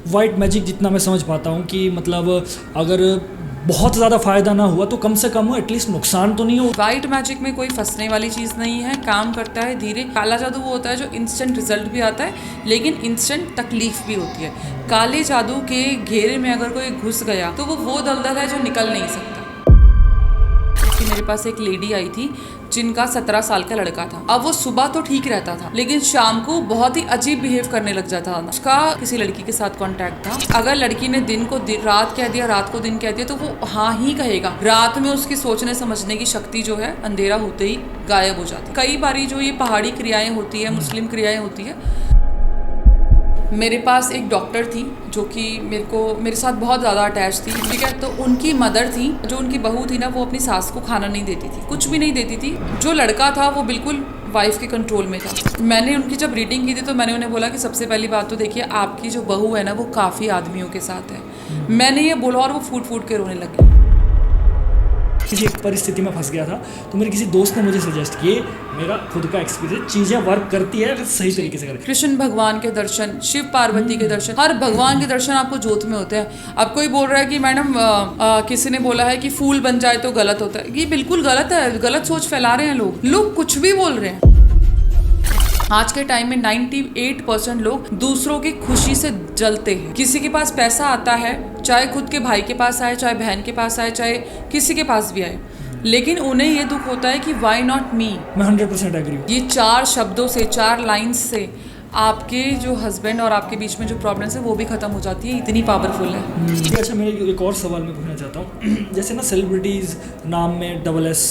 White magic जितना मैं समझ पाता हूँ कि मतलब अगर बहुत ज़्यादा फ़ायदा ना हुआ तो कम से कम हो, एटलीस्ट नुकसान तो नहीं हो। वाइट मैजिक में कोई फंसने वाली चीज़ नहीं है, काम करता है धीरे। काला जादू वो होता है जो इंस्टेंट रिजल्ट भी आता है लेकिन इंस्टेंट तकलीफ भी होती है। काले जादू के घेरे में अगर कोई घुस गया तो वो दलदल है जो निकल नहीं सकता। कि मेरे पास एक लेडी आई थी जिनका 17 साल का लड़का था। अब वो सुबह तो ठीक रहता था लेकिन शाम को बहुत ही अजीब बिहेव करने लग जाता था। उसका किसी लड़की के साथ कांटेक्ट था। अगर लड़की ने दिन को रात कह दिया, रात को दिन कह दिया तो वो हाँ ही कहेगा। रात में उसकी सोचने समझने की शक्ति जो है अंधेरा होते ही गायब हो जाती है। कई बारी जो ये पहाड़ी क्रियाएं होती है, मुस्लिम क्रियाएं होती है। मेरे पास एक डॉक्टर थी जो कि मेरे साथ बहुत ज़्यादा अटैच थी, ठीक है। तो उनकी मदर थी, जो उनकी बहू थी ना, वो अपनी सास को खाना नहीं देती थी, कुछ भी नहीं देती थी। जो लड़का था वो बिल्कुल वाइफ के कंट्रोल में था। मैंने उनकी जब रीडिंग की थी तो मैंने उन्हें बोला कि सबसे पहली बात तो देखिए, आपकी जो बहू है ना वो काफ़ी आदमियों के साथ है। मैंने ये बोला और वो फूट फूट के रोने लगी। किसी एक परिस्थिति में फंस गया था तो मेरे किसी दोस्त ने मुझे सजेस्ट किए, मेरा खुद का एक्सपीरियंस, चीज़ें वर्क करती है अगर सही तरीके से करें। कृष्ण भगवान के दर्शन, शिव पार्वती के दर्शन, हर भगवान के दर्शन आपको ज्योत में होते हैं। अब कोई बोल रहा है कि मैडम किसी ने बोला है कि फूल बन जाए तो गलत होता है, ये बिल्कुल गलत है। गलत सोच फैला रहे हैं लोग कुछ भी बोल रहे हैं। आज के टाइम में 98% लोग दूसरों की खुशी से जलते हैं। किसी के पास पैसा आता है, चाहे खुद के भाई के पास आए, चाहे बहन के पास आए, चाहे किसी के पास भी आए, लेकिन उन्हें ये दुख होता है कि वाई नॉट मी। मैं 100% एग्री हूँ। ये 4 शब्दों से, 4 लाइन्स से आपके जो हस्बैंड और आपके बीच में जो प्रॉब्लम्स है वो भी खत्म हो जाती है। इतनी पावरफुल है। अच्छा, मैं एक और सवाल मैं पूछना चाहता हूँ। जैसे ना सेलिब्रिटीज़ नाम में SS,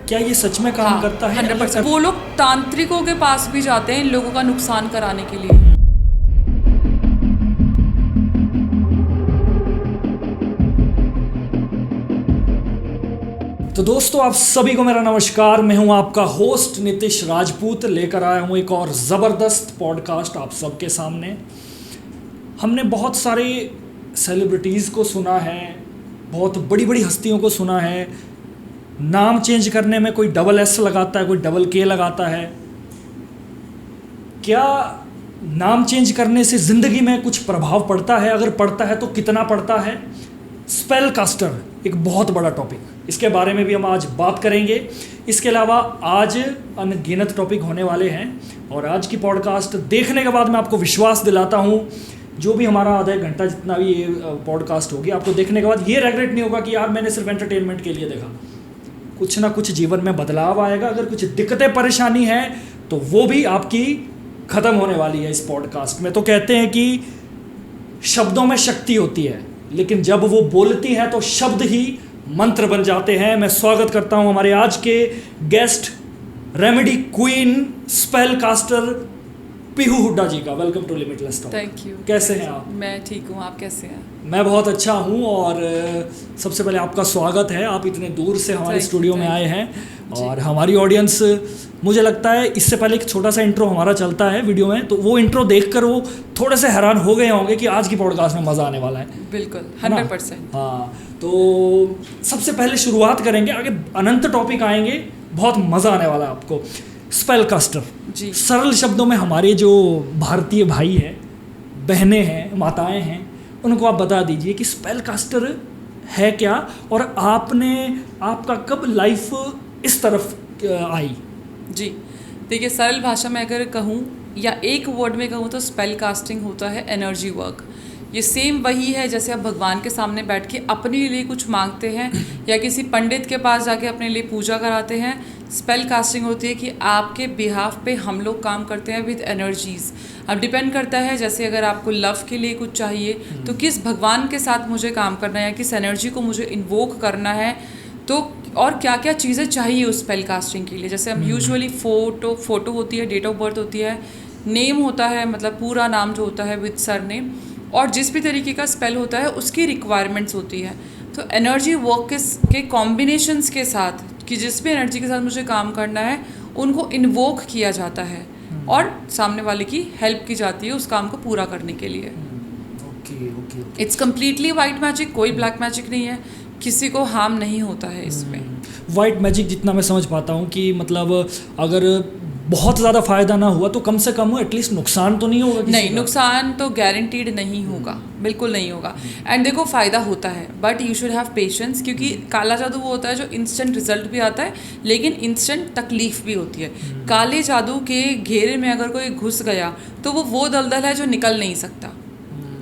क्या ये सच में काम करता है? 100%। वो लोग तांत्रिकों के पास भी जाते हैं इन लोगों का नुकसान कराने के लिए। तो दोस्तों, आप सभी को मेरा नमस्कार। मैं हूं आपका होस्ट नितिश राजपूत, लेकर आया हूं एक और ज़बरदस्त पॉडकास्ट आप सबके सामने। हमने बहुत सारे सेलिब्रिटीज़ को सुना है, बहुत बड़ी बड़ी हस्तियों को सुना है। नाम चेंज करने में कोई SS लगाता है, कोई K लगाता है। क्या नाम चेंज करने से ज़िंदगी में कुछ प्रभाव पड़ता है? अगर पड़ता है तो कितना पड़ता है? स्पेल कास्टर एक बहुत बड़ा टॉपिक, इसके बारे में भी हम आज बात करेंगे। इसके अलावा आज अनगिनत टॉपिक होने वाले हैं और आज की पॉडकास्ट देखने के बाद मैं आपको विश्वास दिलाता हूँ, जो भी हमारा आधा एक घंटा जितना भी ये पॉडकास्ट होगी, आपको देखने के बाद ये रेग्रेट नहीं होगा कि यार मैंने सिर्फ एंटरटेनमेंट के लिए देखा। कुछ ना कुछ जीवन में बदलाव आएगा। अगर कुछ दिक्कतें परेशानी है तो वो भी आपकी ख़त्म होने वाली है इस पॉडकास्ट में। तो कहते हैं कि शब्दों में शक्ति होती है, लेकिन जब वो बोलती हैं तो शब्द ही मंत्र बन जाते हैं। मैं स्वागत करता हूं हमारे आज के guest, remedy queen, spell caster Pihu Hooda ji का। Welcome to limitless talk. Thank you. कैसे हैं आप? मैं ठीक हूँ, आप कैसे हैं? मैं बहुत अच्छा हूँ और सबसे पहले आपका स्वागत है। आप इतने दूर से हमारे स्टूडियो में आए हैं और हमारी ऑडियंस, मुझे लगता है इससे पहले एक छोटा सा इंट्रो हमारा चलता है वीडियो में, तो वो इंट्रो देखकर वो थोड़े से हैरान हो गए होंगे कि आज की पॉडकास्ट में मज़ा आने वाला है। बिल्कुल 100%। हाँ, तो सबसे पहले शुरुआत करेंगे, आगे अनंत टॉपिक आएंगे, बहुत मज़ा आने वाला है आपको। स्पेल कास्टर जी, सरल शब्दों में हमारे जो भारतीय भाई हैं, बहनें हैं, माताएं हैं, उनको आप बता दीजिए कि स्पेल कास्टर है क्या और आपका कब लाइफ इस तरफ आई? जी देखिए, सरल भाषा में अगर कहूँ या एक वर्ड में कहूँ तो स्पेल कास्टिंग होता है एनर्जी वर्क। ये सेम वही है जैसे आप भगवान के सामने बैठ के अपने लिए कुछ मांगते हैं या किसी पंडित के पास जाके अपने लिए पूजा कराते हैं। स्पेल कास्टिंग होती है कि आपके बिहाफ पे हम लोग काम करते हैं विद एनर्जीज़। अब डिपेंड करता है, जैसे अगर आपको लव के लिए कुछ चाहिए तो किस भगवान के साथ मुझे काम करना है या किस एनर्जी को मुझे इन्वोक करना है, तो और क्या क्या चीज़ें चाहिए उस स्पेल कास्टिंग के लिए। जैसे हम यूजुअली फ़ोटो होती है, डेट ऑफ बर्थ होती है, नेम होता है, मतलब पूरा नाम जो होता है विद सर नेम, और जिस भी तरीके का स्पेल होता है उसकी रिक्वायरमेंट्स होती है। तो एनर्जी वर्क के कॉम्बिनेशंस के साथ, कि जिस भी एनर्जी के साथ मुझे काम करना है उनको इन्वोक किया जाता है और सामने वाले की हेल्प की जाती है उस काम को पूरा करने के लिए। Okay. It's completely white magic, कोई ब्लैक मैजिक नहीं है, किसी को हार्म नहीं होता है इसमें। वाइट मैजिक जितना मैं समझ पाता हूँ कि मतलब अगर बहुत ज़्यादा फ़ायदा ना हुआ तो कम से कम एटलीस्ट नुकसान तो नहीं होगा किसी नहीं, का? नुकसान तो गारंटीड नहीं होगा, बिल्कुल नहीं होगा। एंड देखो फ़ायदा होता है but you should have patience, क्योंकि काला जादू वो होता है जो इंस्टेंट रिजल्ट भी आता है लेकिन इंस्टेंट तकलीफ भी होती है। काले जादू के घेरे में अगर कोई घुस गया तो वो दलदल है जो निकल नहीं सकता,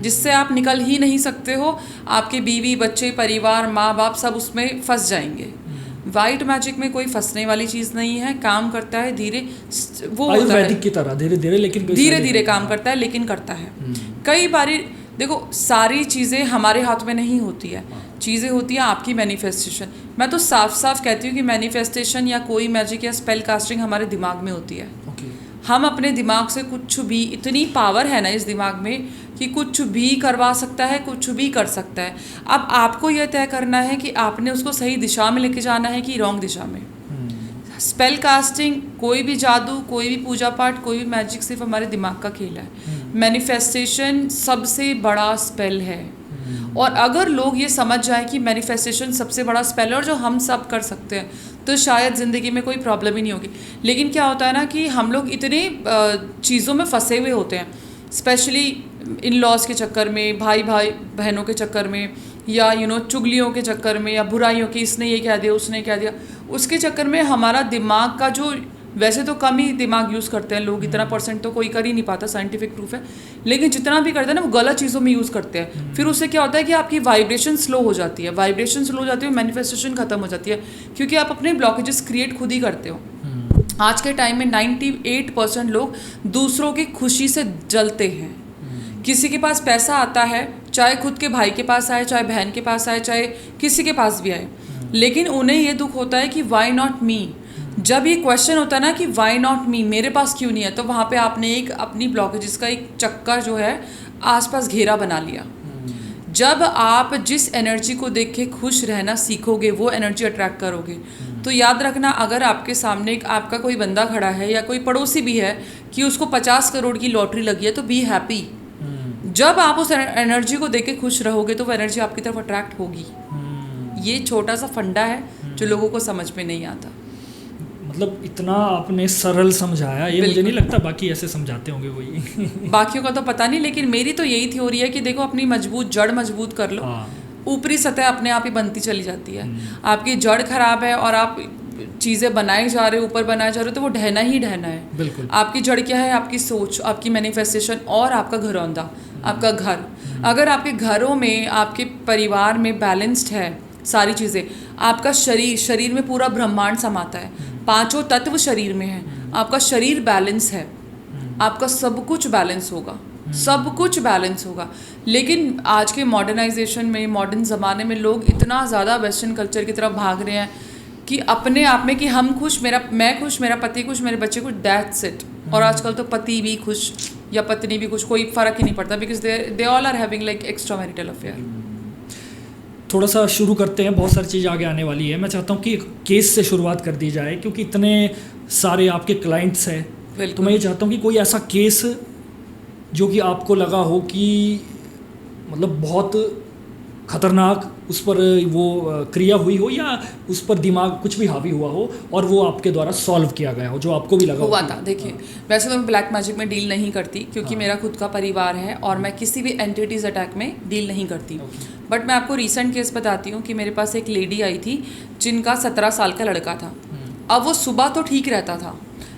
जिससे आप निकल ही नहीं सकते हो। आपके बीवी बच्चे परिवार माँ बाप सब उसमें फंस जाएंगे। वाइट मैजिक में कोई फंसने वाली चीज़ नहीं है, काम करता है धीरे, वो होता है आयुर्वेदिक की तरह धीरे धीरे, लेकिन कोई धीरे साइड धीरे इफेक्ट काम करता है लेकिन करता है। कई बारी देखो सारी चीज़ें हमारे हाथ में नहीं होती है, चीज़ें होती हैं आपकी मैनिफेस्टेशन। मैं तो साफ साफ कहती हूँ कि मैनिफेस्टेशन या कोई मैजिक या स्पेल कास्टिंग हमारे दिमाग में होती है। ओके। हम अपने दिमाग से कुछ भी, इतनी पावर है ना इस दिमाग में कि कुछ भी करवा सकता है, कुछ भी कर सकता है। अब आपको यह तय करना है कि आपने उसको सही दिशा में लेके जाना है कि रॉन्ग दिशा में। स्पेल कास्टिंग, कोई भी जादू, कोई भी पूजा पाठ, कोई भी मैजिक सिर्फ हमारे दिमाग का खेल है। मैनिफेस्टेशन सबसे बड़ा स्पेल है। और अगर लोग ये समझ जाएं कि मैनिफेस्टेशन सबसे बड़ा स्पेल है और जो हम सब कर सकते हैं, तो शायद ज़िंदगी में कोई प्रॉब्लम ही नहीं होगी। लेकिन क्या होता है ना कि हम लोग इतने चीज़ों में फंसे हुए होते हैं, स्पेशली इन लॉज के चक्कर में, भाई बहनों के चक्कर में, या चुगलियों के चक्कर में, या बुराइयों की, इसने ये कह दिया उसने कह दिया, उसके चक्कर में हमारा दिमाग का जो, वैसे तो कम ही दिमाग यूज़ करते हैं लोग, इतना % तो कोई कर ही नहीं पाता, साइंटिफिक प्रूफ है। लेकिन जितना भी करते हैं ना वो गलत चीज़ों में यूज़ करते हैं। फिर उससे क्या होता है कि आपकी वाइब्रेशन स्लो हो जाती है, वाइब्रेशन स्लो हो जाती है, मैनिफेस्टेशन खत्म हो जाती है, क्योंकि आप अपने ब्लॉकेजेस क्रिएट खुद ही करते हो। आज के टाइम में 98% लोग दूसरों की खुशी से जलते हैं। किसी के पास पैसा आता है, चाहे खुद के भाई के पास आए, चाहे बहन के पास आए, चाहे किसी के पास भी आए, लेकिन उन्हें ये दुख होता है कि वाई नॉट मी। जब ये क्वेश्चन होता है ना कि वाई नॉट मी, मेरे पास क्यों नहीं है, तो वहाँ पे आपने एक अपनी ब्लॉकेजेस का एक चक्कर जो है आसपास घेरा बना लिया। जब आप जिस एनर्जी को देख के खुश रहना सीखोगे, वो एनर्जी अट्रैक्ट करोगे। तो याद रखना, अगर आपके सामने एक आपका कोई बंदा खड़ा है या कोई पड़ोसी भी है कि उसको 50 करोड़ की लॉटरी लगी है, तो बी हैप्पी। जब आप उस एनर्जी को देख के खुश रहोगे तो वो एनर्जी आपकी तरफ अट्रैक्ट होगी। ये छोटा सा फंडा है जो लोगों को समझ में नहीं आता। मतलब इतना आपने सरल समझाया, ये मुझे नहीं लगता बाकी ऐसे समझाते होंगे कोई। बाकियों का तो पता नहीं, लेकिन मेरी तो यही थ्योरी है कि देखो अपनी मजबूत जड़ मजबूत कर लो, ऊपरी सतह अपने आप ही बनती चली जाती है। आपकी जड़ खराब है और आप चीज़ें बनाए जा रहे हो, ऊपर बनाए जा रहे हो, तो वो ढहना ही ढहना है। बिल्कुल। आपकी जड़ क्या है? आपकी सोच, आपकी मैनिफेस्टेशन और आपका घरौंदा, आपका घर। अगर आपके घरों में, आपके परिवार में बैलेंस्ड है सारी चीज़ें, आपका शरीर में पूरा ब्रह्मांड समाता है, 5 तत्व शरीर में है, आपका शरीर बैलेंस है, आपका सब कुछ बैलेंस होगा, सब कुछ बैलेंस होगा। लेकिन आज के मॉडर्नाइजेशन में, मॉडर्न ज़माने में लोग इतना ज़्यादा वेस्टर्न कल्चर की तरफ भाग रहे हैं कि अपने आप में कि हम खुश, मैं खुश, मेरा पति खुश, मेरे बच्चे खुश, दैट्स इट। और आजकल तो पति भी खुश या पत्नी भी खुश, कोई फ़र्क ही नहीं पड़ता, because they all are having like extra marital affair. थोड़ा सा शुरू करते हैं, बहुत सारी चीज़ आगे आने वाली है। मैं चाहता हूँ कि एक केस से शुरुआत कर दी जाए, क्योंकि इतने सारे आपके क्लाइंट्स हैं, तो मैं ये चाहता हूँ कि कोई ऐसा केस जो कि आपको लगा हो कि मतलब बहुत खतरनाक उस पर वो क्रिया हुई हो, या उस पर दिमाग कुछ भी हावी हुआ हो और वो आपके द्वारा सॉल्व किया गया हो, जो आपको भी लगा हुआ था। देखिए, वैसे तो मैं ब्लैक मैजिक में डील नहीं करती, क्योंकि मेरा खुद का परिवार है और मैं किसी भी एंटिटीज़ अटैक में डील नहीं करती। बट मैं आपको रीसेंट केस बताती हूँ कि मेरे पास एक लेडी आई थी जिनका 17 साल का लड़का था। अब वो सुबह तो ठीक रहता था,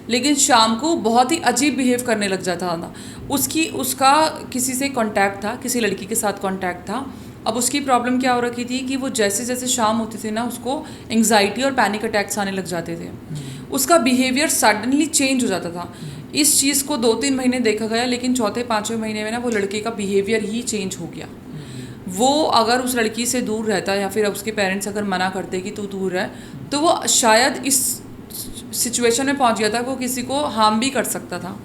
लेकिन शाम को बहुत ही अजीब बिहेव करने लग जाता था। उसका किसी से कांटेक्ट था, किसी लड़की के साथ कांटेक्ट था। अब उसकी प्रॉब्लम क्या हो रखी थी कि वो जैसे जैसे शाम होती थी ना, उसको एंग्जाइटी और पैनिक अटैक्स आने लग जाते थे। उसका बिहेवियर सडनली चेंज हो जाता था। इस चीज़ को 2-3 महीने देखा गया, लेकिन 4-5वें महीने में ना वो लड़के का बिहेवियर ही चेंज हो गया। वो अगर उस लड़की से दूर रहता या फिर उसके पेरेंट्स अगर मना करते कि तू दूर रह, तो वो शायद इस सिचुएशन में पहुंच गया था, वो किसी को हार्म भी कर सकता था।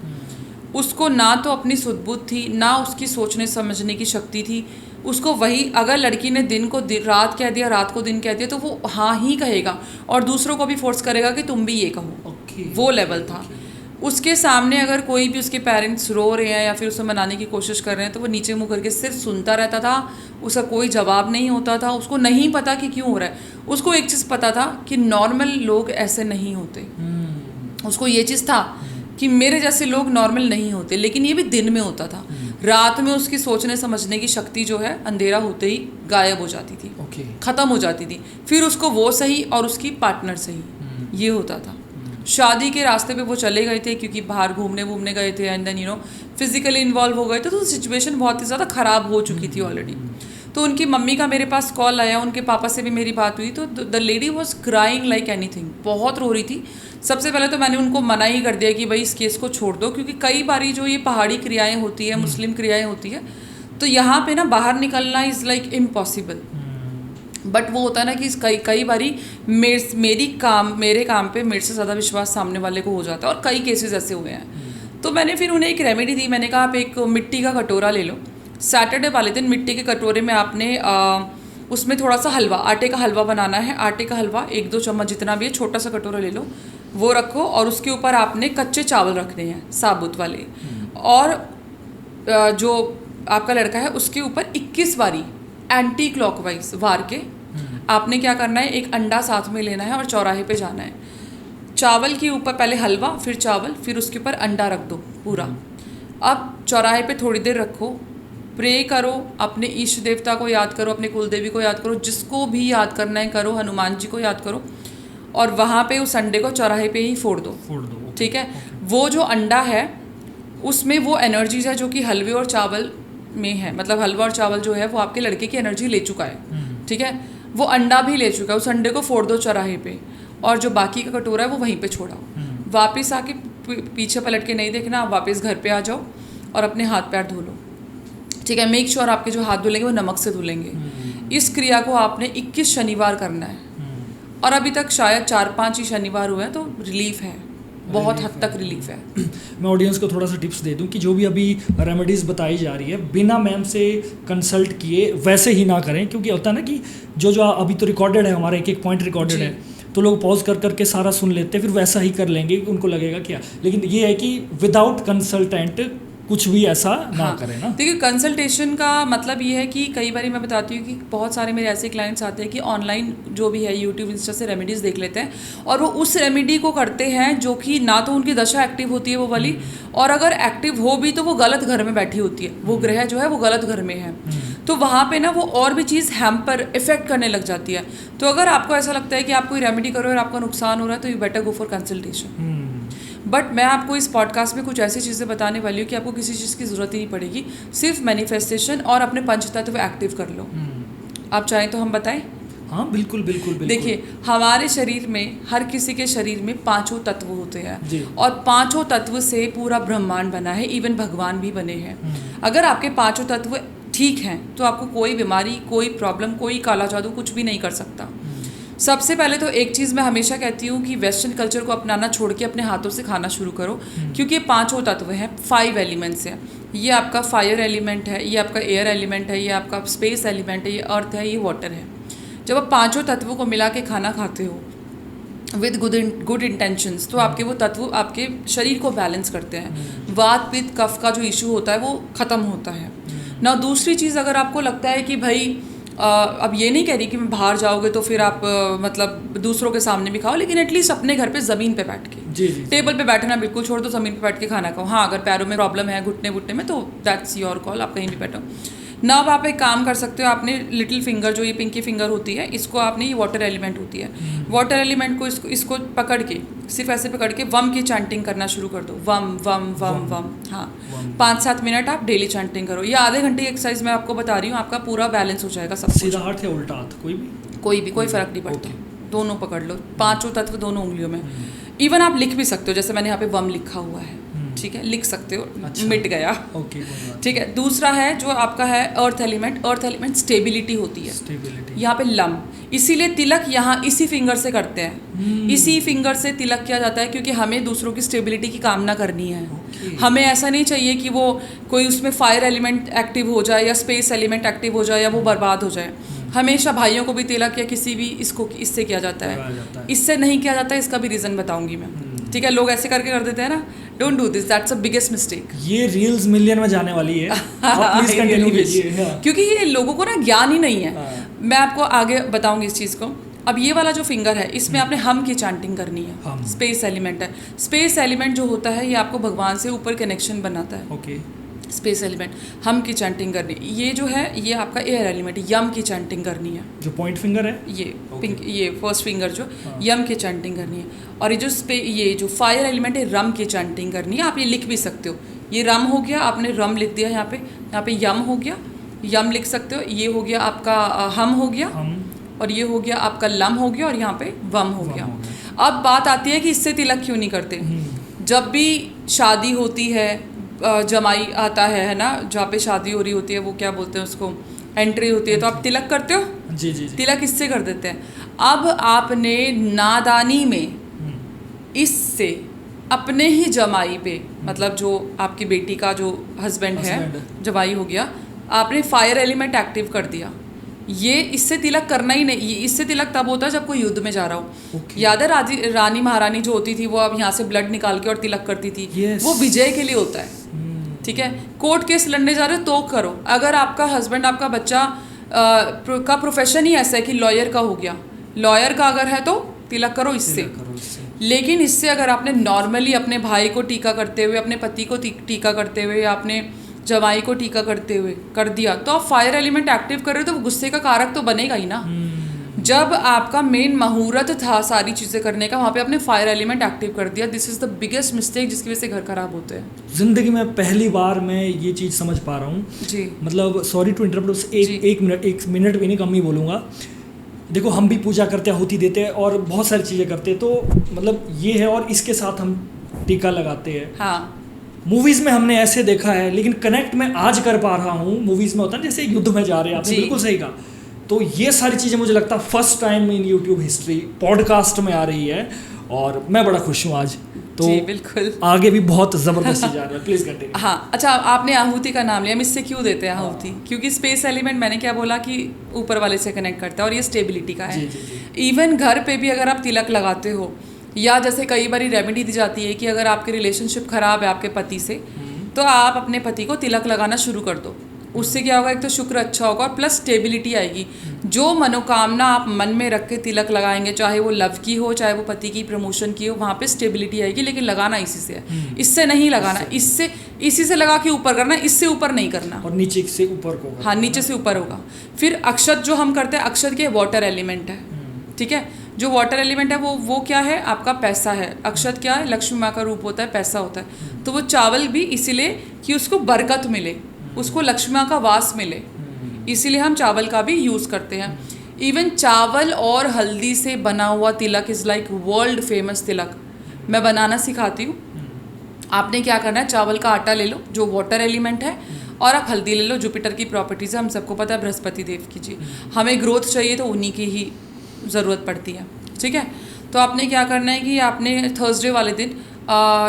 उसको ना तो अपनी सुध-बुध थी, ना उसकी सोचने समझने की शक्ति थी। उसको वही, अगर लड़की ने दिन को रात कह दिया, रात को दिन कह दिया, तो वो हाँ ही कहेगा और दूसरों को भी फोर्स करेगा कि तुम भी ये कहो। वो लेवल था। उसके सामने अगर कोई भी उसके पेरेंट्स रो रहे हैं या फिर उसे मनाने की कोशिश कर रहे हैं, तो वो नीचे मुँह करके सिर्फ सुनता रहता था। उसका कोई जवाब नहीं होता था। उसको नहीं पता कि क्यों हो रहा है। उसको एक चीज़ पता था कि नॉर्मल लोग ऐसे नहीं होते। उसको ये चीज़ था कि मेरे जैसे लोग नॉर्मल नहीं होते, लेकिन ये भी दिन में होता था। रात में उसकी सोचने समझने की शक्ति जो है अंधेरा होते ही गायब हो जाती थी, ख़त्म हो जाती थी। फिर उसको वो सही और उसकी पार्टनर सही, ये होता था। शादी के रास्ते पे वो चले गए थे क्योंकि बाहर घूमने गए थे, एंड देन फिजिकली इन्वॉल्व हो गए थे, तो सिचुएशन बहुत ही ज़्यादा ख़राब हो चुकी थी ऑलरेडी। तो उनकी मम्मी का मेरे पास कॉल आया, उनके पापा से भी मेरी बात हुई, तो the lady was crying like anything, बहुत रो रही थी। सबसे पहले तो मैंने उनको मना ही कर दिया कि भाई इस केस को छोड़ दो, क्योंकि कई बारी जो ये पहाड़ी क्रियाएं होती है, मुस्लिम क्रियाएं होती है, तो यहाँ पे ना बाहर निकलना इज़ लाइक इम्पॉसिबल। बट वो होता है ना कि कई बारी मेरे काम पे मेरे से ज़्यादा विश्वास सामने वाले को हो जाता है, और कई केसेस ऐसे हुए हैं। तो मैंने फिर उन्हें एक रेमेडी दी। मैंने कहा आप एक मिट्टी का कटोरा ले लो, सैटरडे वाले दिन मिट्टी के कटोरे में आपने उसमें थोड़ा सा हलवा, आटे का हलवा बनाना है। आटे का हलवा 1-2 चम्मच जितना भी है, छोटा सा कटोरा ले लो, वो रखो, और उसके ऊपर आपने कच्चे चावल रखने हैं, साबुत वाले, और जो आपका लड़का है उसके ऊपर 21 बारी एंटी क्लॉकवाइज वार के आपने क्या करना है, एक अंडा साथ में लेना है और चौराहे पे जाना है। चावल के ऊपर पहले हलवा, फिर चावल, फिर उसके ऊपर अंडा रख दो पूरा। अब चौराहे पे थोड़ी देर रखो, प्रे करो, अपने इष्ट देवता को याद करो, अपने कुलदेवी को याद करो, जिसको भी याद करना है करो, हनुमान जी को याद करो, और वहाँ पे उस अंडे को चौराहे पे ही फोड़ दो। ठीक है। वो जो अंडा है उसमें वो एनर्जीज है जो कि हलवे और चावल में है, मतलब हलवा और चावल जो है वो आपके लड़के की एनर्जी ले चुका है। ठीक है। वो अंडा भी ले चुका है, उस अंडे को फोड़ दो चौराहे पे, और जो बाकी का कटोरा है वो वहीं पे छोड़ाओ। वापस आके पीछे पलट के नहीं देखना, आप वापस घर पे आ जाओ और अपने हाथ पैर धो लो। ठीक है। मेक श्योर आपके जो हाथ धुलेंगे वो नमक से धुलेंगे। इस क्रिया को आपने 21 शनिवार करना है, और अभी तक शायद 4-5 ही शनिवार हुए हैं, तो रिलीफ है, बहुत हद तक रिलीफ है। मैं ऑडियंस को थोड़ा सा टिप्स दे दूं कि जो भी अभी रेमेडीज़ बताई जा रही है बिना मैम से कंसल्ट किए वैसे ही ना करें, क्योंकि होता है ना कि जो अभी तो रिकॉर्डेड है, हमारा एक पॉइंट रिकॉर्डेड है, तो लोग पॉज करके सारा सुन लेते हैं, फिर वैसा ही कर लेंगे, उनको लगेगा क्या। लेकिन ये है कि विदाउट कंसल्टेंट कुछ भी ऐसा ना करें ना। देखिए, कंसल्टेशन का मतलब ये है कि कई बार मैं बताती हूँ कि बहुत सारे मेरे ऐसे क्लाइंट्स आते हैं कि ऑनलाइन जो भी है यूट्यूब इंस्टा से रेमेडीज़ देख लेते हैं, और वो उस रेमेडी को करते हैं जो कि ना तो उनकी दशा एक्टिव होती है वो वाली, और अगर एक्टिव हो भी तो वो गलत घर में बैठी होती है, वो ग्रह जो है वो गलत घर में है, तो वहाँ पे ना वो और भी चीज़ हैम्पर इफेक्ट करने लग जाती है। तो अगर आपको ऐसा लगता है कि आप कोई रेमेडी करो और आपका नुकसान हो रहा है, तो you better go for consultation. But मैं आपको इस पॉडकास्ट में कुछ ऐसी चीज़ें बताने वाली हूँ कि आपको किसी चीज़ की ज़रूरत ही नहीं पड़ेगी, सिर्फ मैनिफेस्टेशन और अपने पंचतत्व एक्टिव कर लो। आप चाहें तो हम बताएं? हाँ, बिल्कुल बिल्कुल बिल्कुल। देखिए, हमारे शरीर में, हर किसी के शरीर में 5 तत्व होते हैं, और 5 तत्व से पूरा ब्रह्मांड बना है, इवन भगवान भी बने हैं। अगर आपके 5 तत्व ठीक हैं तो आपको कोई बीमारी, कोई प्रॉब्लम, कोई काला जादू कुछ भी नहीं कर सकता। सबसे पहले तो एक चीज़ मैं हमेशा कहती हूँ कि वेस्टर्न कल्चर को अपनाना छोड़ के अपने हाथों से खाना शुरू करो, क्योंकि ये 5 तत्व हैं, 5 एलिमेंट्स हैं। ये आपका फायर एलिमेंट है, ये आपका एयर एलिमेंट है, ये आपका स्पेस एलिमेंट है, ये अर्थ है, ये वाटर है। जब आप 5 तत्वों को मिला के खाना खाते हो विद गुड इंटेंशंस, तो आपके वो तत्व आपके शरीर को बैलेंस करते हैं। वात पित्त कफ का जो इशू होता है वो ख़त्म होता है ना। दूसरी चीज़, अगर आपको लगता है कि भाई अब ये नहीं कह रही कि मैं बाहर जाओगे तो फिर आप मतलब दूसरों के सामने भी खाओ, लेकिन एटलीस्ट अपने घर पे ज़मीन पे बैठ के, जी। टेबल पे बैठना बिल्कुल छोड़ दो, ज़मीन पे बैठ के खाना खाओ। हाँ, अगर पैरों में प्रॉब्लम है, घुटने में, तो दैट्स योर कॉल, आप कहीं भी बैठो ना। अब आप एक काम कर सकते हो, आपने लिटिल फिंगर, जो ये पिंकी फिंगर होती है, इसको आपने, ये वाटर एलिमेंट होती है, वाटर एलिमेंट को इसको पकड़ के, सिर्फ ऐसे पकड़ के वम की चैंटिंग करना शुरू कर दो। वम वम वम वम। हाँ, 5-7 मिनट आप डेली चैंटिंग करो, या आधे घंटे की एक्सरसाइज मैं आपको बता रही हूँ, आपका पूरा बैलेंस हो जाएगा सब। सीधा हाथ या उल्टा हाथ, कोई भी, कोई फर्क नहीं पड़ता, दोनों पकड़ लो, 5 तत्व दोनों उंगलियों में। इवन आप लिख भी सकते हो, जैसे मैंने यहाँ पे वम लिखा हुआ है, ठीक है, लिख सकते हो। अच्छा। मिट गया। ओके, ठीक है। दूसरा है जो आपका है earth element. Earth element stability होती है, यहाँ पे लम, इसीलिए तिलक यहाँ इसी फिंगर से करते हैं। इसी फिंगर से तिलक किया जाता है, क्योंकि हमें दूसरों की स्टेबिलिटी की कामना करनी है। हमें ऐसा नहीं चाहिए कि वो कोई उसमें फायर एलिमेंट एक्टिव हो जाए या स्पेस एलिमेंट एक्टिव हो जाए या वो बर्बाद हो जाए। हमेशा भाइयों को भी तिलक या किसी भी इससे किया जाता है। इससे नहीं किया जाता है, इसका भी रीज़न बताऊंगी मैं। ठीक है, लोग ऐसे करके कर देते हैं ना, don't do this, that's a biggest mistake. ये रील्स मिलियन में जाने वाली है। आप प्लीज कंटिन्यू कीजिए। क्योंकि ये लोगों को ना ज्ञान ही नहीं है। मैं आपको आगे बताऊंगी इस चीज़ को। अब ये वाला जो फिंगर है इसमें आपने हम की चैंटिंग करनी है। हम। स्पेस एलिमेंट है। स्पेस एलिमेंट जो होता है ये आपको भगवान से ऊपर कनेक्शन बनाता है। ओके। स्पेस एलिमेंट हम की चैंटिंग करनी। ये जो है ये आपका एयर एलिमेंट यम की चैंटिंग करनी है। जो पॉइंट फिंगर है ये Okay. पिंक ये फर्स्ट फिंगर जो हाँ। यम की चैंटिंग करनी है। और ये जो फायर एलिमेंट है रम की चैंटिंग करनी है। आप ये लिख भी सकते हो, ये रम हो गया, आपने रम लिख दिया यहाँ पे यम हो गया, यम लिख सकते हो। ये हो गया आपका हम हो गया, हम। और ये हो गया आपका लम हो गया, और यहाँ पे वम हो वम गया। हो गया। अब बात आती है कि इससे तिलक क्यों नहीं करते। जब भी शादी होती है, जमाई आता है ना, जहाँ पे शादी हो रही होती है, वो क्या बोलते हैं उसको, एंट्री होती है, तो आप तिलक करते हो। जी जी जी। तिलक इससे कर देते हैं। अब आपने नादानी में इससे अपने ही जमाई पे, मतलब जो आपकी बेटी का जो हस्बैंड है, जमाई हो गया, आपने फायर एलिमेंट एक्टिव कर दिया। ये इससे तिलक करना ही नहीं। इससे तिलक तब होता है जब कोई युद्ध में जा रहा हो। Okay. याद है रानी महारानी जो होती थी, वो अब यहाँ से ब्लड निकाल के और तिलक करती थी। Yes. वो विजय के लिए होता है। ठीक है, कोर्ट केस लड़ने जा रहे हो तो करो। अगर आपका हस्बैंड, आपका बच्चा का प्रोफेशन ही ऐसा है कि लॉयर का हो गया, लॉयर का अगर है तो तिलक करो इससे। लेकिन इससे अगर आपने नॉर्मली अपने भाई को टीका करते हुए, अपने पति को टीका करते हुए, या अपने जवाई को टीका करते हुए कर दिया, तो आप फायर एलिमेंट एक्टिव कर रहे हो, तो वो गुस्से का कारक तो बनेगा ही ना। जब आपका मेन मुहूर्त था सारी चीज़ें करने का, वहाँ पे आपने फायर एलिमेंट एक्टिव कर दिया। This is the biggest mistake जिसकी वजह से घर खराब होते हैं। जिंदगी में पहली बार मैं ये चीज़ समझ पा रहा हूँ जी। मतलब सॉरी टू इंटरप्ट, एक मिनट भी नहीं, कम ही बोलूँगा। देखो हम भी पूजा करते हैं, आहुति देते हैं और बहुत सारी चीज़ें करते हैं, तो मतलब ये है, और इसके साथ हम टीका लगाते हैं। हाँ, मूवीज़ में हमने ऐसे देखा है, लेकिन कनेक्ट मैं आज कर पा रहा हूँ। मूवीज़ में होता है जैसे युद्ध में जा रहे हैं, आपने बिल्कुल सही कहा। तो ये सारी चीज़ें मुझे लगता है first time in YouTube history podcast में आ रही है, और मैं बड़ा खुश हूँ आज। तो जी बिल्कुल, आगे भी बहुत ज़बरदस्ती जा रहा है। Please continue. हाँ, अच्छा, आपने आहुति का नाम लिया। हम इससे क्यों देते हैं आहुति? क्योंकि स्पेस एलिमेंट, मैंने क्या बोला कि ऊपर वाले से कनेक्ट करता है, और ये स्टेबिलिटी का है। इवन घर पे भी अगर आप तिलक लगाते हो, या जैसे कई बार रेमेडी दी जाती है कि अगर आपके रिलेशनशिप खराब है आपके पति से, तो आप अपने पति को तिलक लगाना शुरू कर दो। उससे क्या होगा, एक तो शुक्र अच्छा होगा, और प्लस स्टेबिलिटी आएगी। जो मनोकामना आप मन में रख के तिलक लगाएंगे, चाहे वो लव की हो, चाहे वो पति की प्रमोशन की हो, वहाँ पे स्टेबिलिटी आएगी। लेकिन लगाना इसी से है, इससे नहीं लगाना। इसी से लगा के ऊपर करना, इससे ऊपर नहीं करना, और नीचे से ऊपर को। हाँ, नीचे से ऊपर होगा। फिर अक्षत जो हम करते हैं, अक्षत के वाटर एलिमेंट है। ठीक है, जो वाटर एलिमेंट है वो क्या है, आपका पैसा है। अक्षत क्या है, लक्ष्मी माँ का रूप होता है, पैसा होता है। तो वो चावल भी इसीलिए कि उसको बरकत मिले, उसको लक्ष्मी माँ का वास मिले, इसीलिए हम चावल का भी यूज़ करते हैं। इवन चावल और हल्दी से बना हुआ तिलक इज़ लाइक वर्ल्ड फेमस तिलक। मैं बनाना सिखाती हूँ। आपने क्या करना है, चावल का आटा ले लो जो वाटर एलिमेंट है, और आप हल्दी ले लो, जुपिटर की प्रॉपर्टीज़ है, हम सबको पता है, बृहस्पति देव की। जी, हमें ग्रोथ चाहिए तो उन्हीं की ही ज़रूरत पड़ती है। ठीक है, तो आपने क्या करना है कि आपने थर्सडे वाले दिन,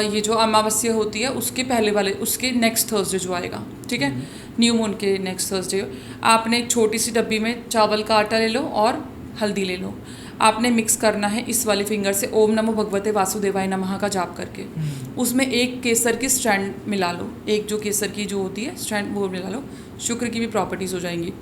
ये जो अमावस्या होती है उसके पहले वाले, उसके नेक्स्ट थर्सडे जो आएगा, ठीक है, न्यू मून के नेक्स्ट थर्सडे, आपने एक छोटी सी डब्बी में चावल का आटा ले लो और हल्दी ले लो। आपने मिक्स करना है इस वाली फिंगर से ओम नमो भगवते वासुदेवाय नमः का जाप करके। उसमें एक केसर की स्ट्रैंड मिला लो, एक जो केसर की जो होती है स्ट्रैंड वो मिला लो, शुक्र की भी प्रॉपर्टीज़ हो जाएंगी।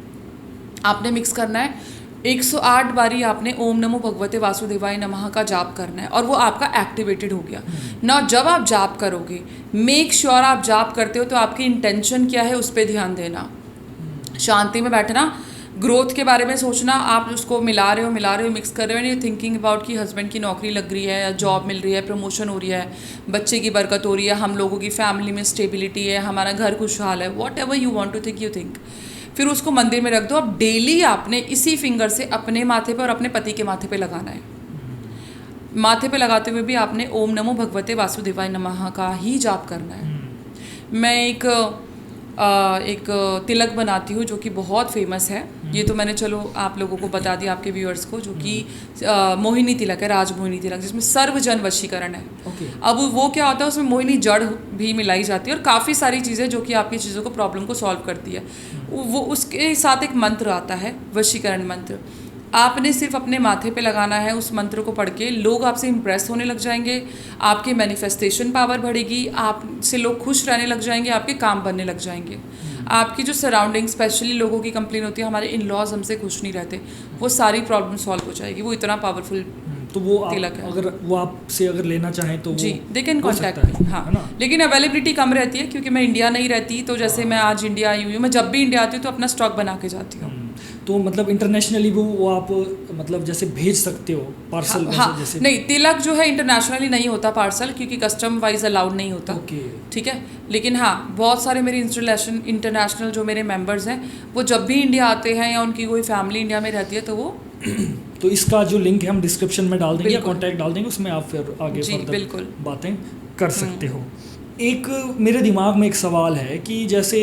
आपने मिक्स करना है, 108 बारी आपने ओम नमो भगवते वासुदेवाय नमः का जाप करना है, और वो आपका एक्टिवेटेड हो गया ना। जब आप जाप करोगे, मेक श्योर आप जाप करते हो तो आपकी इंटेंशन क्या है उस पर ध्यान देना। शांति में बैठना, ग्रोथ के बारे में सोचना, आप उसको मिला रहे हो, मिक्स कर रहे हो, यू थिंकिंग अबाउट कि हस्बैंड की नौकरी लग रही है, जॉब मिल रही है, प्रमोशन हो रही है, बच्चे की बरकत हो रही है, हम लोगों की फैमिली में स्टेबिलिटी है, हमारा घर खुशहाल है, whatever you want to think, you think. फिर उसको मंदिर में रख दो। अब डेली आपने इसी फिंगर से अपने माथे पे और अपने पति के माथे पे लगाना है। माथे पे लगाते हुए भी आपने ओम नमो भगवते वासुदेवाय नमः का ही जाप करना है। मैं एक तिलक बनाती हूँ जो कि बहुत फेमस है। ये तो मैंने चलो आप लोगों को बता दिया, आपके व्यूअर्स को, जो कि मोहिनी तिलक है, राज मोहिनी तिलक, जिसमें सर्वजन वशीकरण है। अब वो क्या होता है, उसमें मोहिनी जड़ भी मिलाई जाती है और काफ़ी सारी चीज़ें जो कि आपकी चीज़ों को, प्रॉब्लम को सॉल्व करती है। वो उसके साथ एक मंत्र आता है, वशीकरण मंत्र। आपने सिर्फ अपने माथे पे लगाना है। उस मंत्र को पढ़ के लोग आपसे इम्प्रेस होने लग जाएंगे, आपके मैनिफेस्टेशन पावर बढ़ेगी, आपसे लोग खुश रहने लग जाएंगे, आपके काम बनने लग जाएंगे। आपकी जो सराउंडिंग, स्पेशली लोगों की कंप्लेन होती है हमारे इन लॉज हमसे खुश नहीं रहते, वो सारी प्रॉब्लम सॉल्व हो जाएगी। वो इतना पावरफुल तो वो तिलक है। अगर वो आपसे अगर लेना चाहें तो जी, दे कैन हो सकता कॉन्टैक्ट मी। है हाँ, है ना? लेकिन अवेलेबिलिटी कम रहती है क्योंकि मैं इंडिया नहीं रहती। तो जैसे मैं आज इंडिया आई हुई हूँ, मैं जब भी इंडिया आती हूँ तो अपना स्टॉक बना के जाती हूँ। तो मतलब इंटरनेशनली वो आप मतलब जैसे भेज सकते हो पार्सल हाँ, जैसे? नहीं, तिलक जो है इंटरनेशनली नहीं होता पार्सल, क्योंकि कस्टम वाइज अलाउड नहीं होता। ओके। ठीक है, लेकिन हाँ, बहुत सारे मेरे इंटरनेशनल जो मेरे मेंबर्स हैं, वो जब भी इंडिया आते हैं या उनकी कोई फैमिली इंडिया में रहती है तो वो तो इसका जो लिंक है हम डिस्क्रिप्शन में डाल देंगे या बिल्कुल। कॉन्टैक्ट डाल देंगे, उसमें आप फिर आगे जी, फर्दर बिल्कुल। बातें कर सकते हो। एक मेरे दिमाग में एक सवाल है कि जैसे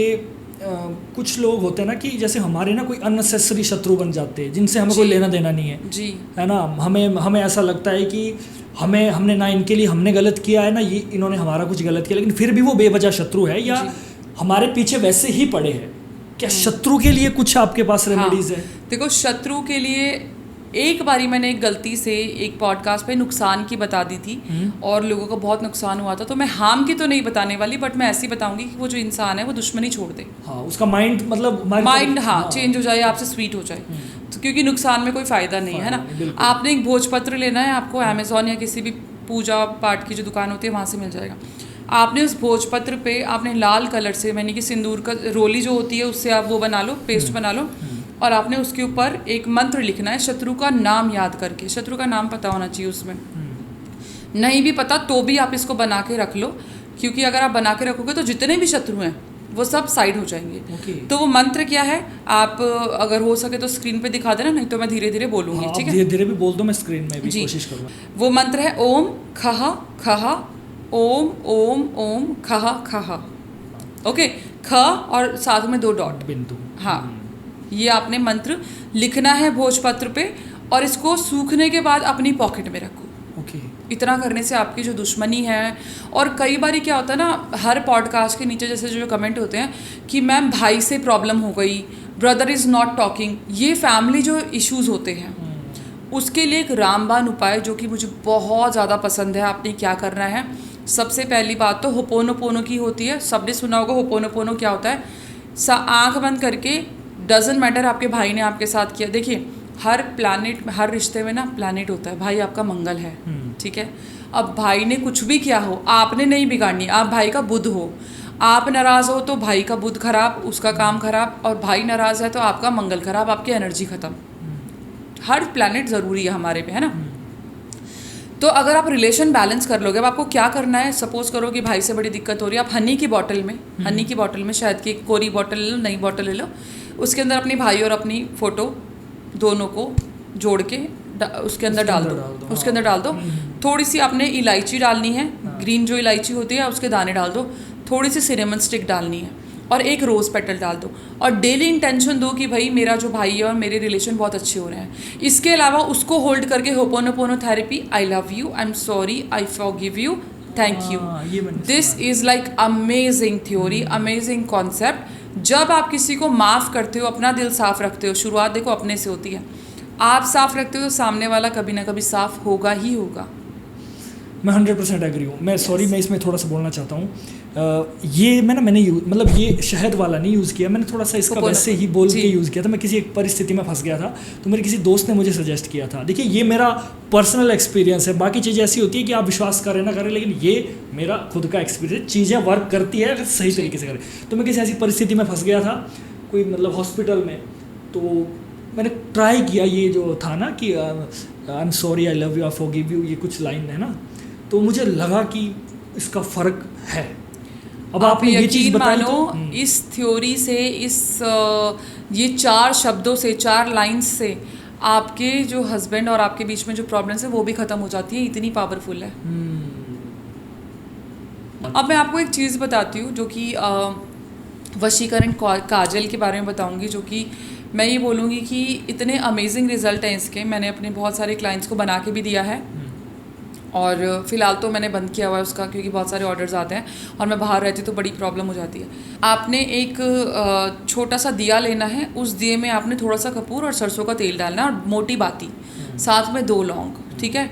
कुछ लोग होते हैं ना कि जैसे हमारे ना कोई अननेसेसरी शत्रु बन जाते हैं जिनसे हमें कोई जी। लेना देना नहीं है, जी, है ना? हमें ऐसा लगता है कि हमने ना इनके लिए हमने गलत किया है ना ये इन्होंने हमारा कुछ गलत किया, लेकिन फिर भी वो बेवजह शत्रु है या जी। हमारे पीछे वैसे ही पड़े हैं। क्या शत्रु के लिए कुछ आपके पास रेमेडीज है? देखो, शत्रु के लिए एक बारी मैंने एक गलती से एक पॉडकास्ट पे नुकसान की बता दी थी और लोगों को बहुत नुकसान हुआ था। तो मैं हार्म की तो नहीं बताने वाली, बट मैं ऐसी बताऊंगी कि वो जो इंसान है वो दुश्मनी छोड़ दे। हाँ, उसका माइंड मतलब माइंड हाँ चेंज हो जाए, आपसे स्वीट हो जाए। तो क्योंकि नुकसान में कोई फ़ायदा नहीं है ना। बिल्कुल। आपने एक भोजपत्र लेना है, आपको अमेजोन या किसी भी पूजा पाठ की जो दुकान होती है वहाँ से मिल जाएगा। आपने उस भोजपत्र पे आपने लाल कलर से, यानी कि सिंदूर का रोली जो होती है उससे आप वो बना लो, पेस्ट बना लो, और आपने उसके ऊपर एक मंत्र लिखना है शत्रु का नाम याद करके। शत्रु का नाम पता होना चाहिए उसमें, नहीं भी पता तो भी आप इसको बना के रख लो, क्योंकि अगर आप बना के रखोगे तो जितने भी शत्रु हैं वो सब साइड हो जाएंगे। तो वो मंत्र क्या है, आप अगर हो सके तो स्क्रीन पे दिखा देना, नहीं तो मैं धीरे धीरे बोलूँगी। हाँ, ठीक है, धीरे धीरे भी बोल दो, मैं स्क्रीन में भी जी। कोशिश करूँगा। वो मंत्र है ओम खह खह ओम ओम ओम खह खह। ओके, ख और साथ में 2 डॉट बिंदु। हाँ, ये आपने मंत्र लिखना है भोजपत्र पे और इसको सूखने के बाद अपनी पॉकेट में रखो। ओके। इतना करने से आपकी जो दुश्मनी है, और कई बार क्या होता है ना, हर पॉडकास्ट के नीचे जैसे जो कमेंट होते हैं कि मैम भाई से प्रॉब्लम हो गई, ब्रदर इज़ नॉट टॉकिंग, ये फैमिली जो इश्यूज़ होते हैं उसके लिए एक रामबाण उपाय जो कि मुझे बहुत ज़्यादा पसंद है। आपने क्या करना है, सबसे पहली बात तो होपोनोपोनो की होती है। सबने सुना होगा होपोनोपोनो क्या होता है। आँख बंद करके, डजेंट मैटर आपके भाई ने आपके साथ किया। देखिए, हर प्लैनेट, हर रिश्ते में ना प्लैनेट होता है। भाई आपका मंगल है, ठीक है। अब भाई ने कुछ भी किया हो, आपने नहीं बिगाड़नी, आप भाई का बुध हो। आप नाराज़ हो तो भाई का बुध खराब, उसका काम खराब, और भाई नाराज़ है तो आपका मंगल खराब, आपकी एनर्जी ख़त्म। हर प्लैनेट ज़रूरी है हमारे पे, है ना। तो अगर आप रिलेशन बैलेंस कर लोगे, अब आपको क्या करना है, सपोज करो कि भाई से बड़ी दिक्कत हो रही है, आप हनी की बॉटल में शहद की कोरी बॉटल ले लो, नई बॉटल ले लो, उसके अंदर अपने भाई और अपनी फ़ोटो दोनों को जोड़ के उसके अंदर डाल दो, उसके अंदर डाल दो। थोड़ी सी आपने इलायची डालनी है, ग्रीन जो इलायची होती है उसके दाने डाल दो, थोड़ी सी सिनेमन स्टिक डालनी है और एक रोज़ पेटल डाल दो, और डेली इंटेंशन दो कि भाई मेरा जो भाई है और मेरे रिलेशन बहुत अच्छे हो रहे हैं। इसके अलावा उसको होल्ड करके ho'oponopono therapy, I love you, I am sorry, I forgive you, thank you. This is like amazing theory, amazing concept. जब आप किसी को माफ़ करते हो, अपना दिल साफ़ रखते हो, शुरुआत देखो अपने से होती है, आप साफ़ रखते हो तो सामने वाला कभी ना कभी साफ़ होगा ही होगा। मैं 100% एग्री हूँ। मैं सॉरी, मैं इसमें थोड़ा सा बोलना चाहता हूँ। ये मैंने मतलब ये शहद वाला नहीं यूज़ किया, मैंने थोड़ा सा इसका वैसे ही बोल के यूज़ किया था। मैं किसी एक परिस्थिति में फंस गया था तो मेरे किसी दोस्त ने मुझे सजेस्ट किया था। देखिए, ये मेरा पर्सनल एक्सपीरियंस है, बाकी चीज़ें ऐसी होती है कि आप विश्वास करें ना करें, लेकिन ये मेरा खुद का एक्सपीरियंस। चीज़ें वर्क करती है अगर सही तरीके से करें। तो मैं किसी ऐसी परिस्थिति में फंस गया था, कोई मतलब हॉस्पिटल में, तो मैंने ट्राई किया ये जो था ना कि I am sorry, I love you, I forgive you, ये कुछ लाइन है ना, तो मुझे लगा कि इसका फ़र्क है। अब आपने ये चीज़ बताई तो इस थ्योरी से, ये 4 शब्दों से, 4 लाइन्स से आपके जो हस्बैंड और आपके बीच में जो प्रॉब्लम्स है वो भी ख़त्म हो जाती है। इतनी पावरफुल है। अब मैं आपको एक चीज़ बताती हूँ जो कि वशीकरण काजल के बारे में बताऊँगी, जो कि मैं ये बोलूँगी कि इतने अमेजिंग रिजल्ट हैं इसके। मैंने अपने बहुत सारे क्लाइंट्स को बना के भी दिया है, और फ़िलहाल तो मैंने बंद किया हुआ है उसका, क्योंकि बहुत सारे ऑर्डर्स आते हैं और मैं बाहर रहती तो बड़ी प्रॉब्लम हो जाती है। आपने एक छोटा सा दिया लेना है, उस दिए में आपने थोड़ा सा कपूर और सरसों का तेल डालना है और मोटी बाती, साथ में 2 लौंग, ठीक है।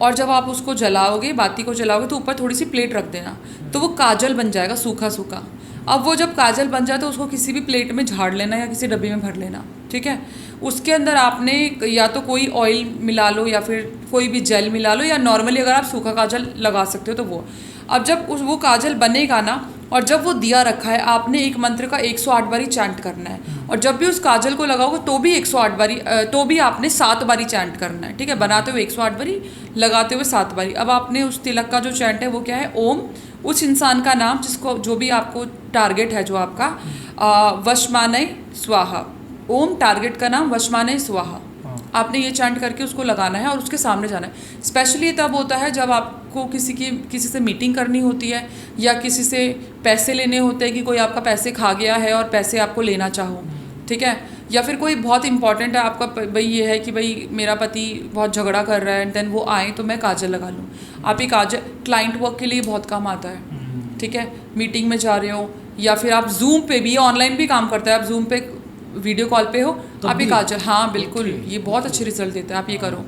और जब आप उसको जलाओगे, बाती को जलाओगे, तो ऊपर थोड़ी सी प्लेट रख देना, तो वो काजल बन जाएगा, सूखा सूखा। अब वो जब काजल बन जाए तो उसको किसी भी प्लेट में झाड़ लेना या किसी डब्बे में भर लेना, ठीक है। उसके अंदर आपने या तो कोई ऑयल मिला लो या फिर कोई भी जेल मिला लो, या नॉर्मली अगर आप सूखा काजल लगा सकते हो तो वो। अब जब वो काजल बनेगा ना, और जब वो दिया रखा है, आपने एक मंत्र का 108 बारी चैंट करना है। और जब भी उस काजल को लगाओगे तो भी 108 बारी, तो भी आपने 7 बारी चैंट करना है, ठीक है। बनाते हुए 108 बारी, लगाते हुए 7 बारी। अब आपने उस तिलक का जो चैंट है वो क्या है, ओम, उस इंसान का नाम जिसको जो भी आपको टारगेट है जो आपका, वशमानय स्वाहा। ओम टारगेट का नाम, वशमानय स्वाहा। आपने ये चैंट करके उसको लगाना है और उसके सामने जाना है। स्पेशली तब होता है जब आपको किसी से मीटिंग करनी होती है, या किसी से पैसे लेने होते हैं कि कोई आपका पैसे खा गया है और पैसे आपको लेना चाहो, ठीक है। या फिर कोई बहुत इंपॉर्टेंट है आपका, भाई ये है कि भाई मेरा पति बहुत झगड़ा कर रहा है, एंड देन वो आए तो मैं काजल लगा लूँ। आप ये काजल क्लाइंट वर्क के लिए बहुत काम आता है, ठीक है। मीटिंग में जा रहे हो, या फिर आप जूम पे भी, ऑनलाइन भी काम करता है, आप जूम पे वीडियो कॉल पे हो, आप ये काजल, हाँ बिल्कुल, ये बहुत अच्छे रिजल्ट देता है, आप ये करो।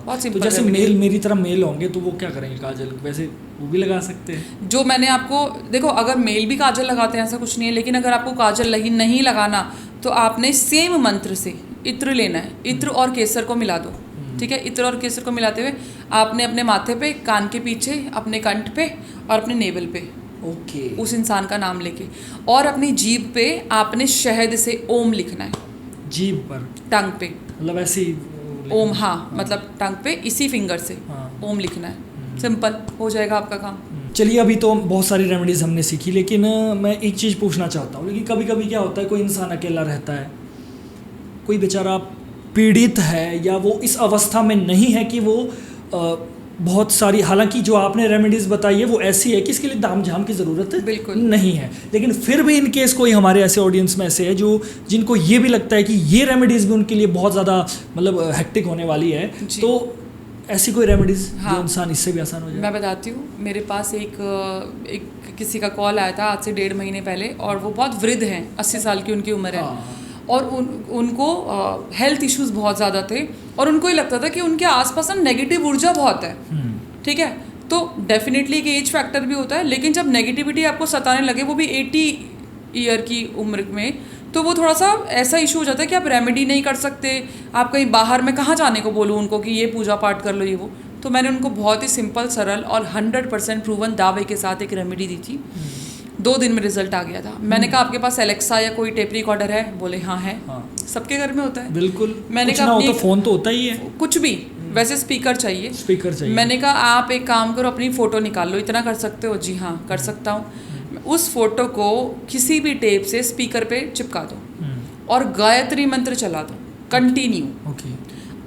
बहुत तो सिंपल। जैसे मेल, मेरी तरह मेल होंगे तो वो क्या करेंगे काजल, वैसे वो भी लगा सकते हैं? जो मैंने आपको, देखो अगर मेल भी काजल लगाते हैं ऐसा कुछ नहीं है, लेकिन अगर आपको काजल नहीं लगाना तो आपने सेम मंत्र से इत्र लेना है। इत्र और केसर को मिला दो, ठीक है। इत्र और केसर को मिलाते हुए आपने अपने माथे पे, कान के पीछे, अपने कंठ पे और अपने नेवल पे, ओके, उस इंसान का नाम लेके, और अपनी जीभ पे आपने शहद से ओम लिखना है। जीभ पर, टंग पे, मतलब ऐसे ही ओम, हाँ मतलब टंग पे इसी फिंगर से ओम लिखना है। सिंपल हो जाएगा आपका काम। चलिए, अभी तो बहुत सारी रेमेडीज़ हमने सीखी, लेकिन मैं एक चीज़ पूछना चाहता हूँ। लेकिन कभी कभी क्या होता है, कोई इंसान अकेला रहता है, कोई बेचारा पीड़ित है, या वो इस अवस्था में नहीं है कि वो बहुत सारी, हालांकि जो आपने रेमेडीज़ बताई है वो ऐसी है कि इसके लिए दाम झाम की ज़रूरत बिल्कुल नहीं है। लेकिन फिर भी इन केस कोई हमारे ऐसे ऑडियंस में ऐसे है जो जिनको ये भी लगता है कि ये रेमेडीज़ भी उनके लिए बहुत ज़्यादा मतलब हेक्टिक होने वाली है, तो ऐसी कोई रेमेडीज़ जो इंसान इससे भी आसान हो जाए? मैं बताती हूँ। मेरे पास एक किसी का कॉल आया था आज से 1.5 महीने पहले, और वो बहुत वृद्ध हैं, 80 साल की उनकी उम्र है, और उनको हेल्थ इश्यूज बहुत ज़्यादा थे, और उनको ये लगता था कि उनके आसपास ना नेगेटिव ऊर्जा बहुत है, ठीक है। तो डेफिनेटली एक एज फैक्टर भी होता है, लेकिन जब नेगेटिविटी आपको सताने लगे, वो भी 80 ईयर की उम्र में, तो वो थोड़ा सा ऐसा इशू हो जाता है कि आप रेमेडी नहीं कर सकते। आप कहीं बाहर में कहाँ जाने को बोलूँ उनको कि ये पूजा पाठ कर लो, ये वो। तो मैंने उनको बहुत ही सिंपल, सरल और 100% प्रूवन दावे के साथ एक रेमेडी दी थी। 2 दिन में रिजल्ट आ गया था। मैंने कहा आपके पास एलेक्सा या कोई टेप रिकॉर्डर है? बोले हाँ है। सबके घर में होता है। बिल्कुल। मैंने कहा तो फोन तो होता ही है, कुछ भी, वैसे स्पीकर चाहिए। मैंने कहा आप एक काम करो, अपनी फ़ोटो निकाल लो। इतना कर सकते हो? जी हाँ कर सकता हूँ। उस फोटो को किसी भी टेप से स्पीकर पे चिपका दो और गायत्री मंत्र चला दो कंटिन्यू।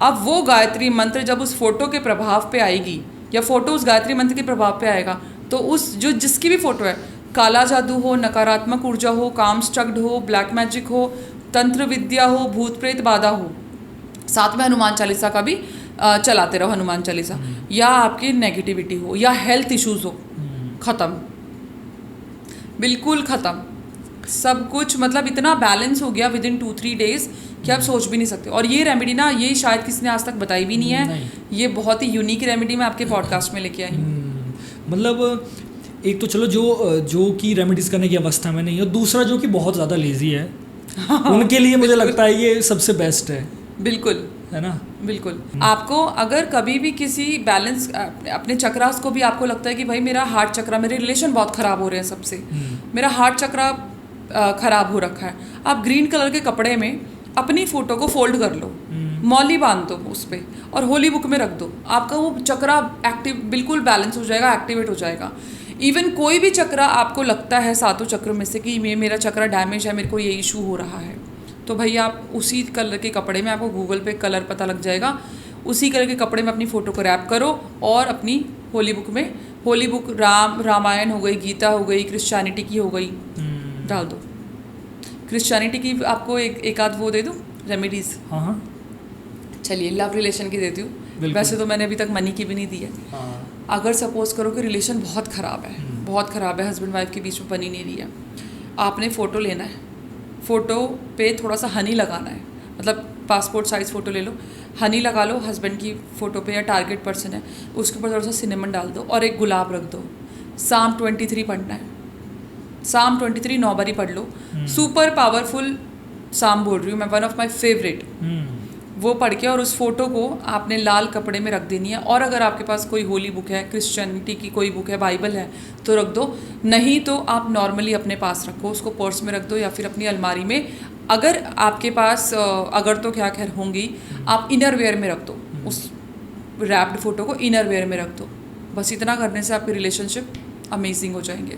अब वो गायत्री मंत्र जब उस फोटो के प्रभाव पे आएगी, या फोटो उस गायत्री मंत्र के प्रभाव पे आएगा, तो उस जो जिसकी भी फोटो है, काला जादू हो, नकारात्मक ऊर्जा हो, काम स्ट्रक्ड हो, ब्लैक मैजिक हो, तंत्र विद्या हो, भूत प्रेत बाधा हो, साथ में हनुमान चालीसा का भी चलाते रहो, हनुमान चालीसा, या आपकी नेगेटिविटी हो या हेल्थ इश्यूज हो, ख़त्म, बिल्कुल ख़त्म सब कुछ। मतलब इतना बैलेंस हो गया विद इन 2-3 डेज कि आप सोच भी नहीं सकते। और ये रेमेडी ना, ये शायद किसी ने आज तक बताई भी नहीं है। ये बहुत ही यूनिक रेमेडी मैं आपके पॉडकास्ट में लेके आई हूँ। मतलब एक तो चलो जो कि रेमेडीज़ करने की अवस्था में नहीं है, दूसरा जो कि बहुत ज़्यादा लेजी है उनके लिए मुझे लगता है ये सबसे बेस्ट है। बिल्कुल, है ना? बिल्कुल। आपको अगर कभी भी किसी बैलेंस अपने चक्रास को भी आपको लगता है कि भाई मेरा हार्ट चक्रा, मेरे रिलेशन बहुत ख़राब हो रहे हैं सबसे, मेरा हार्ट चक्रा ख़राब हो रखा है, आप ग्रीन कलर के कपड़े में अपनी फ़ोटो को फोल्ड कर लो, मौली बांध दो उस पर और होली बुक में रख दो। आपका वो चक्रा एक्टिव, बिल्कुल बैलेंस हो जाएगा, एक्टिवेट हो जाएगा। इवन कोई भी चक्रा आपको लगता है 7 चक्रों में से कि मेरा चक्रा डैमेज है, मेरे को ये इशू हो रहा है, तो भाई आप उसी कलर के कपड़े में, आपको गूगल पे कलर पता लग जाएगा, उसी कलर के कपड़े में अपनी फ़ोटो को रैप करो और अपनी होली बुक में, होली बुक रामायण हो गई, गीता हो गई, क्रिश्चियनिटी की हो गई, डाल दो। क्रिश्चियनिटी की आपको एक आध वो दे दूँ रेमेडीज़। हाँ, चलिए लव रिलेशन की देती हूँ। वैसे तो मैंने अभी तक मनी की भी नहीं दी है। अगर सपोज करो कि रिलेशन बहुत ख़राब है, बहुत ख़राब है, हस्बैंड वाइफ के बीच में बनी नहीं रही है, आपने फ़ोटो लेना है, फ़ोटो पे थोड़ा सा हनी लगाना है, मतलब पासपोर्ट साइज़ फ़ोटो ले लो, हनी लगा लो हस्बैंड की फ़ोटो पे, या टारगेट पर्सन है उसके ऊपर थोड़ा सा सिनेमन डाल दो और एक गुलाब रख दो। साम 23 पढ़ना है, साम 23 9 बारी पढ़ लो, सुपर पावरफुल साम बोल रही हूँ मैं, वन ऑफ माई फेवरेट। वो पढ़ के और उस फोटो को आपने लाल कपड़े में रख देनी है। और अगर आपके पास कोई होली बुक है, क्रिश्चियनिटी की कोई बुक है, बाइबल है तो रख दो, नहीं तो आप नॉर्मली अपने पास रखो, उसको पर्स में रख दो या फिर अपनी अलमारी में। अगर आपके पास अगर तो क्या खैर होंगी, आप इनर वेयर में रख दो, उस रैप्ड फोटो को इनर वेयर में रख दो। बस इतना करने से आपके रिलेशनशिप अमेजिंग हो जाएंगे।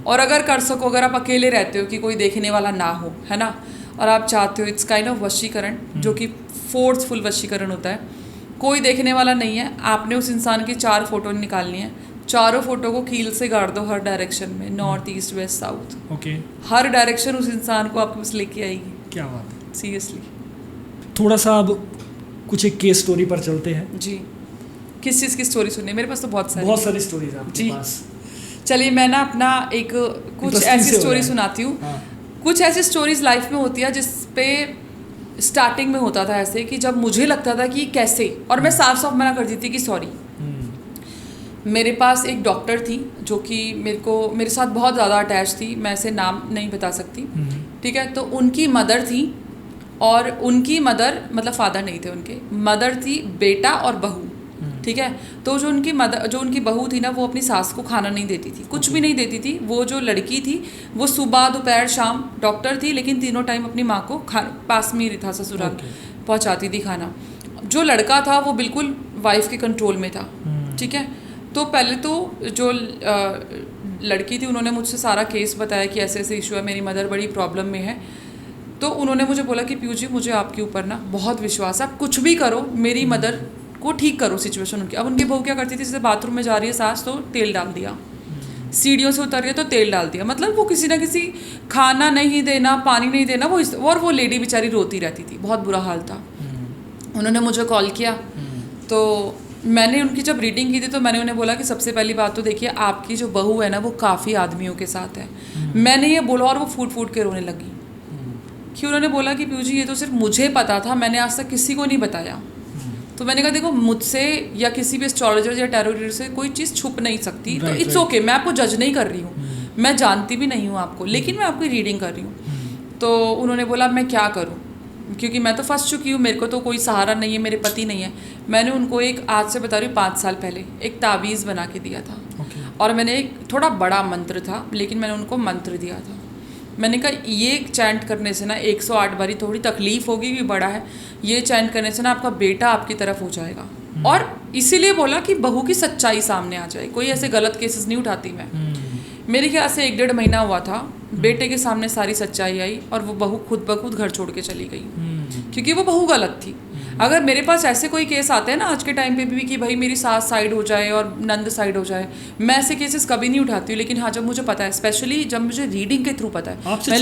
और अगर कर सको, अगर आप अकेले रहते हो कि कोई देखने वाला ना हो, है ना, और आप चाहते हो, इट्स काइंड ऑफ वशीकरण, जो कि फोर्सफुल वशीकरण होता है। कोई देखने वाला नहीं है, आपने उस इंसान की 4 फोटो निकालनी है, चारों फोटो को कील से गाड़ दो हर डायरेक्शन में, north east west south. Okay. हर डायरेक्शन उस इंसान को आपके पास लेके आएगी। क्या बात है, सीरियसली। थोड़ा सा अब कुछ एक केस स्टोरी पर चलते हैं। जी, किस चीज़ की स्टोरी सुननी है? मेरे पास तो बहुत सारी स्टोरीज हैं आपके जी पास। चलिए मैं ना अपना एक कुछ ऐसी स्टोरी सुनाती हूँ। हाँ। कुछ कुछ ऐसी स्टोरीज लाइफ में होती है जिस पे स्टार्टिंग में होता था ऐसे कि जब मुझे लगता था कि कैसे, और मैं साफ साफ मना करती थी कि सॉरी। मेरे पास एक डॉक्टर थी जो कि मेरे साथ बहुत ज़्यादा अटैच थी, मैं ऐसे नाम नहीं बता सकती, ठीक है। तो उनकी मदर थी, और उनकी मदर मतलब फादर नहीं थे उनके, मदर थी, बेटा और बहू, ठीक है। तो जो उनकी बहू थी ना, वो अपनी सास को खाना नहीं देती थी, कुछ भी नहीं देती थी। वो जो लड़की थी वो सुबह दोपहर शाम डॉक्टर थी, लेकिन तीनों टाइम अपनी माँ को पास में ही था ससुराल, पहुँचाती थी खाना। जो लड़का था वो बिल्कुल वाइफ के कंट्रोल में था, ठीक है। तो पहले तो जो लड़की थी उन्होंने मुझसे सारा केस बताया कि ऐसे ऐसे इशू है, मेरी मदर बड़ी प्रॉब्लम में है। तो उन्होंने मुझे बोला कि पीयू जी मुझे आपके ऊपर ना बहुत विश्वास है, आप कुछ भी करो, मेरी मदर को ठीक करो सिचुएशन उनकी। अब उनकी बहू क्या करती थी, जैसे बाथरूम में जा रही है सास तो तेल डाल दिया, सीढ़ियों से उतर रही है तो तेल डाल दिया, मतलब वो किसी ना किसी, खाना नहीं देना, पानी नहीं देना, और वो लेडी बेचारी रोती रहती थी, बहुत बुरा हाल था। उन्होंने मुझे कॉल किया, तो मैंने उनकी जब रीडिंग की थी तो मैंने उन्हें बोला कि सबसे पहली बात तो देखिए, आपकी जो बहू है ना वो काफ़ी आदमियों के साथ है। मैंने ये बोला और वो फूट फूट के रोने लगी कि उन्होंने बोला कि पीयू जी ये तो सिर्फ मुझे पता था, मैंने आज तक किसी को नहीं बताया। तो मैंने कहा देखो, मुझसे या किसी भी एस्ट्रोलॉजर या टैरो रीडर से कोई चीज़ छुप नहीं सकती, तो इट्स ओके, मैं आपको जज नहीं कर रही हूँ, मैं जानती भी नहीं हूँ आपको, लेकिन मैं आपकी रीडिंग कर रही हूँ। तो उन्होंने बोला मैं क्या करूँ, क्योंकि मैं तो फंस चुकी हूँ, मेरे को तो कोई सहारा नहीं है, मेरे पति नहीं है। मैंने उनको एक, आज से बता रही हूँ 5 साल पहले, एक तावीज़ बना के दिया था। और मैंने एक थोड़ा बड़ा मंत्र था, लेकिन मैंने उनको मंत्र दिया था। मैंने कहा ये चैंट करने से ना 108 बारी, थोड़ी तकलीफ होगी कि बड़ा है, ये चैंट करने से ना आपका बेटा आपकी तरफ हो जाएगा। और इसीलिए बोला कि बहू की सच्चाई सामने आ जाए, कोई ऐसे गलत केसेस नहीं उठाती मैं। मेरे ख्याल से 1-1.5 महीना हुआ था, बेटे के सामने सारी सच्चाई आई और वो बहू खुद ब खुद घर छोड़ के चली गई, क्योंकि वो बहू गलत थी। अगर मेरे पास ऐसे कोई केस आते हैं ना आज के टाइम पे भी कि भाई मेरी सास साइड हो जाए और नंद साइड हो जाए, मैं ऐसे केसेस कभी नहीं उठाती हूँ। लेकिन हाँ, जब मुझे पता है, स्पेशली जब मुझे रीडिंग के थ्रू पता है, मैं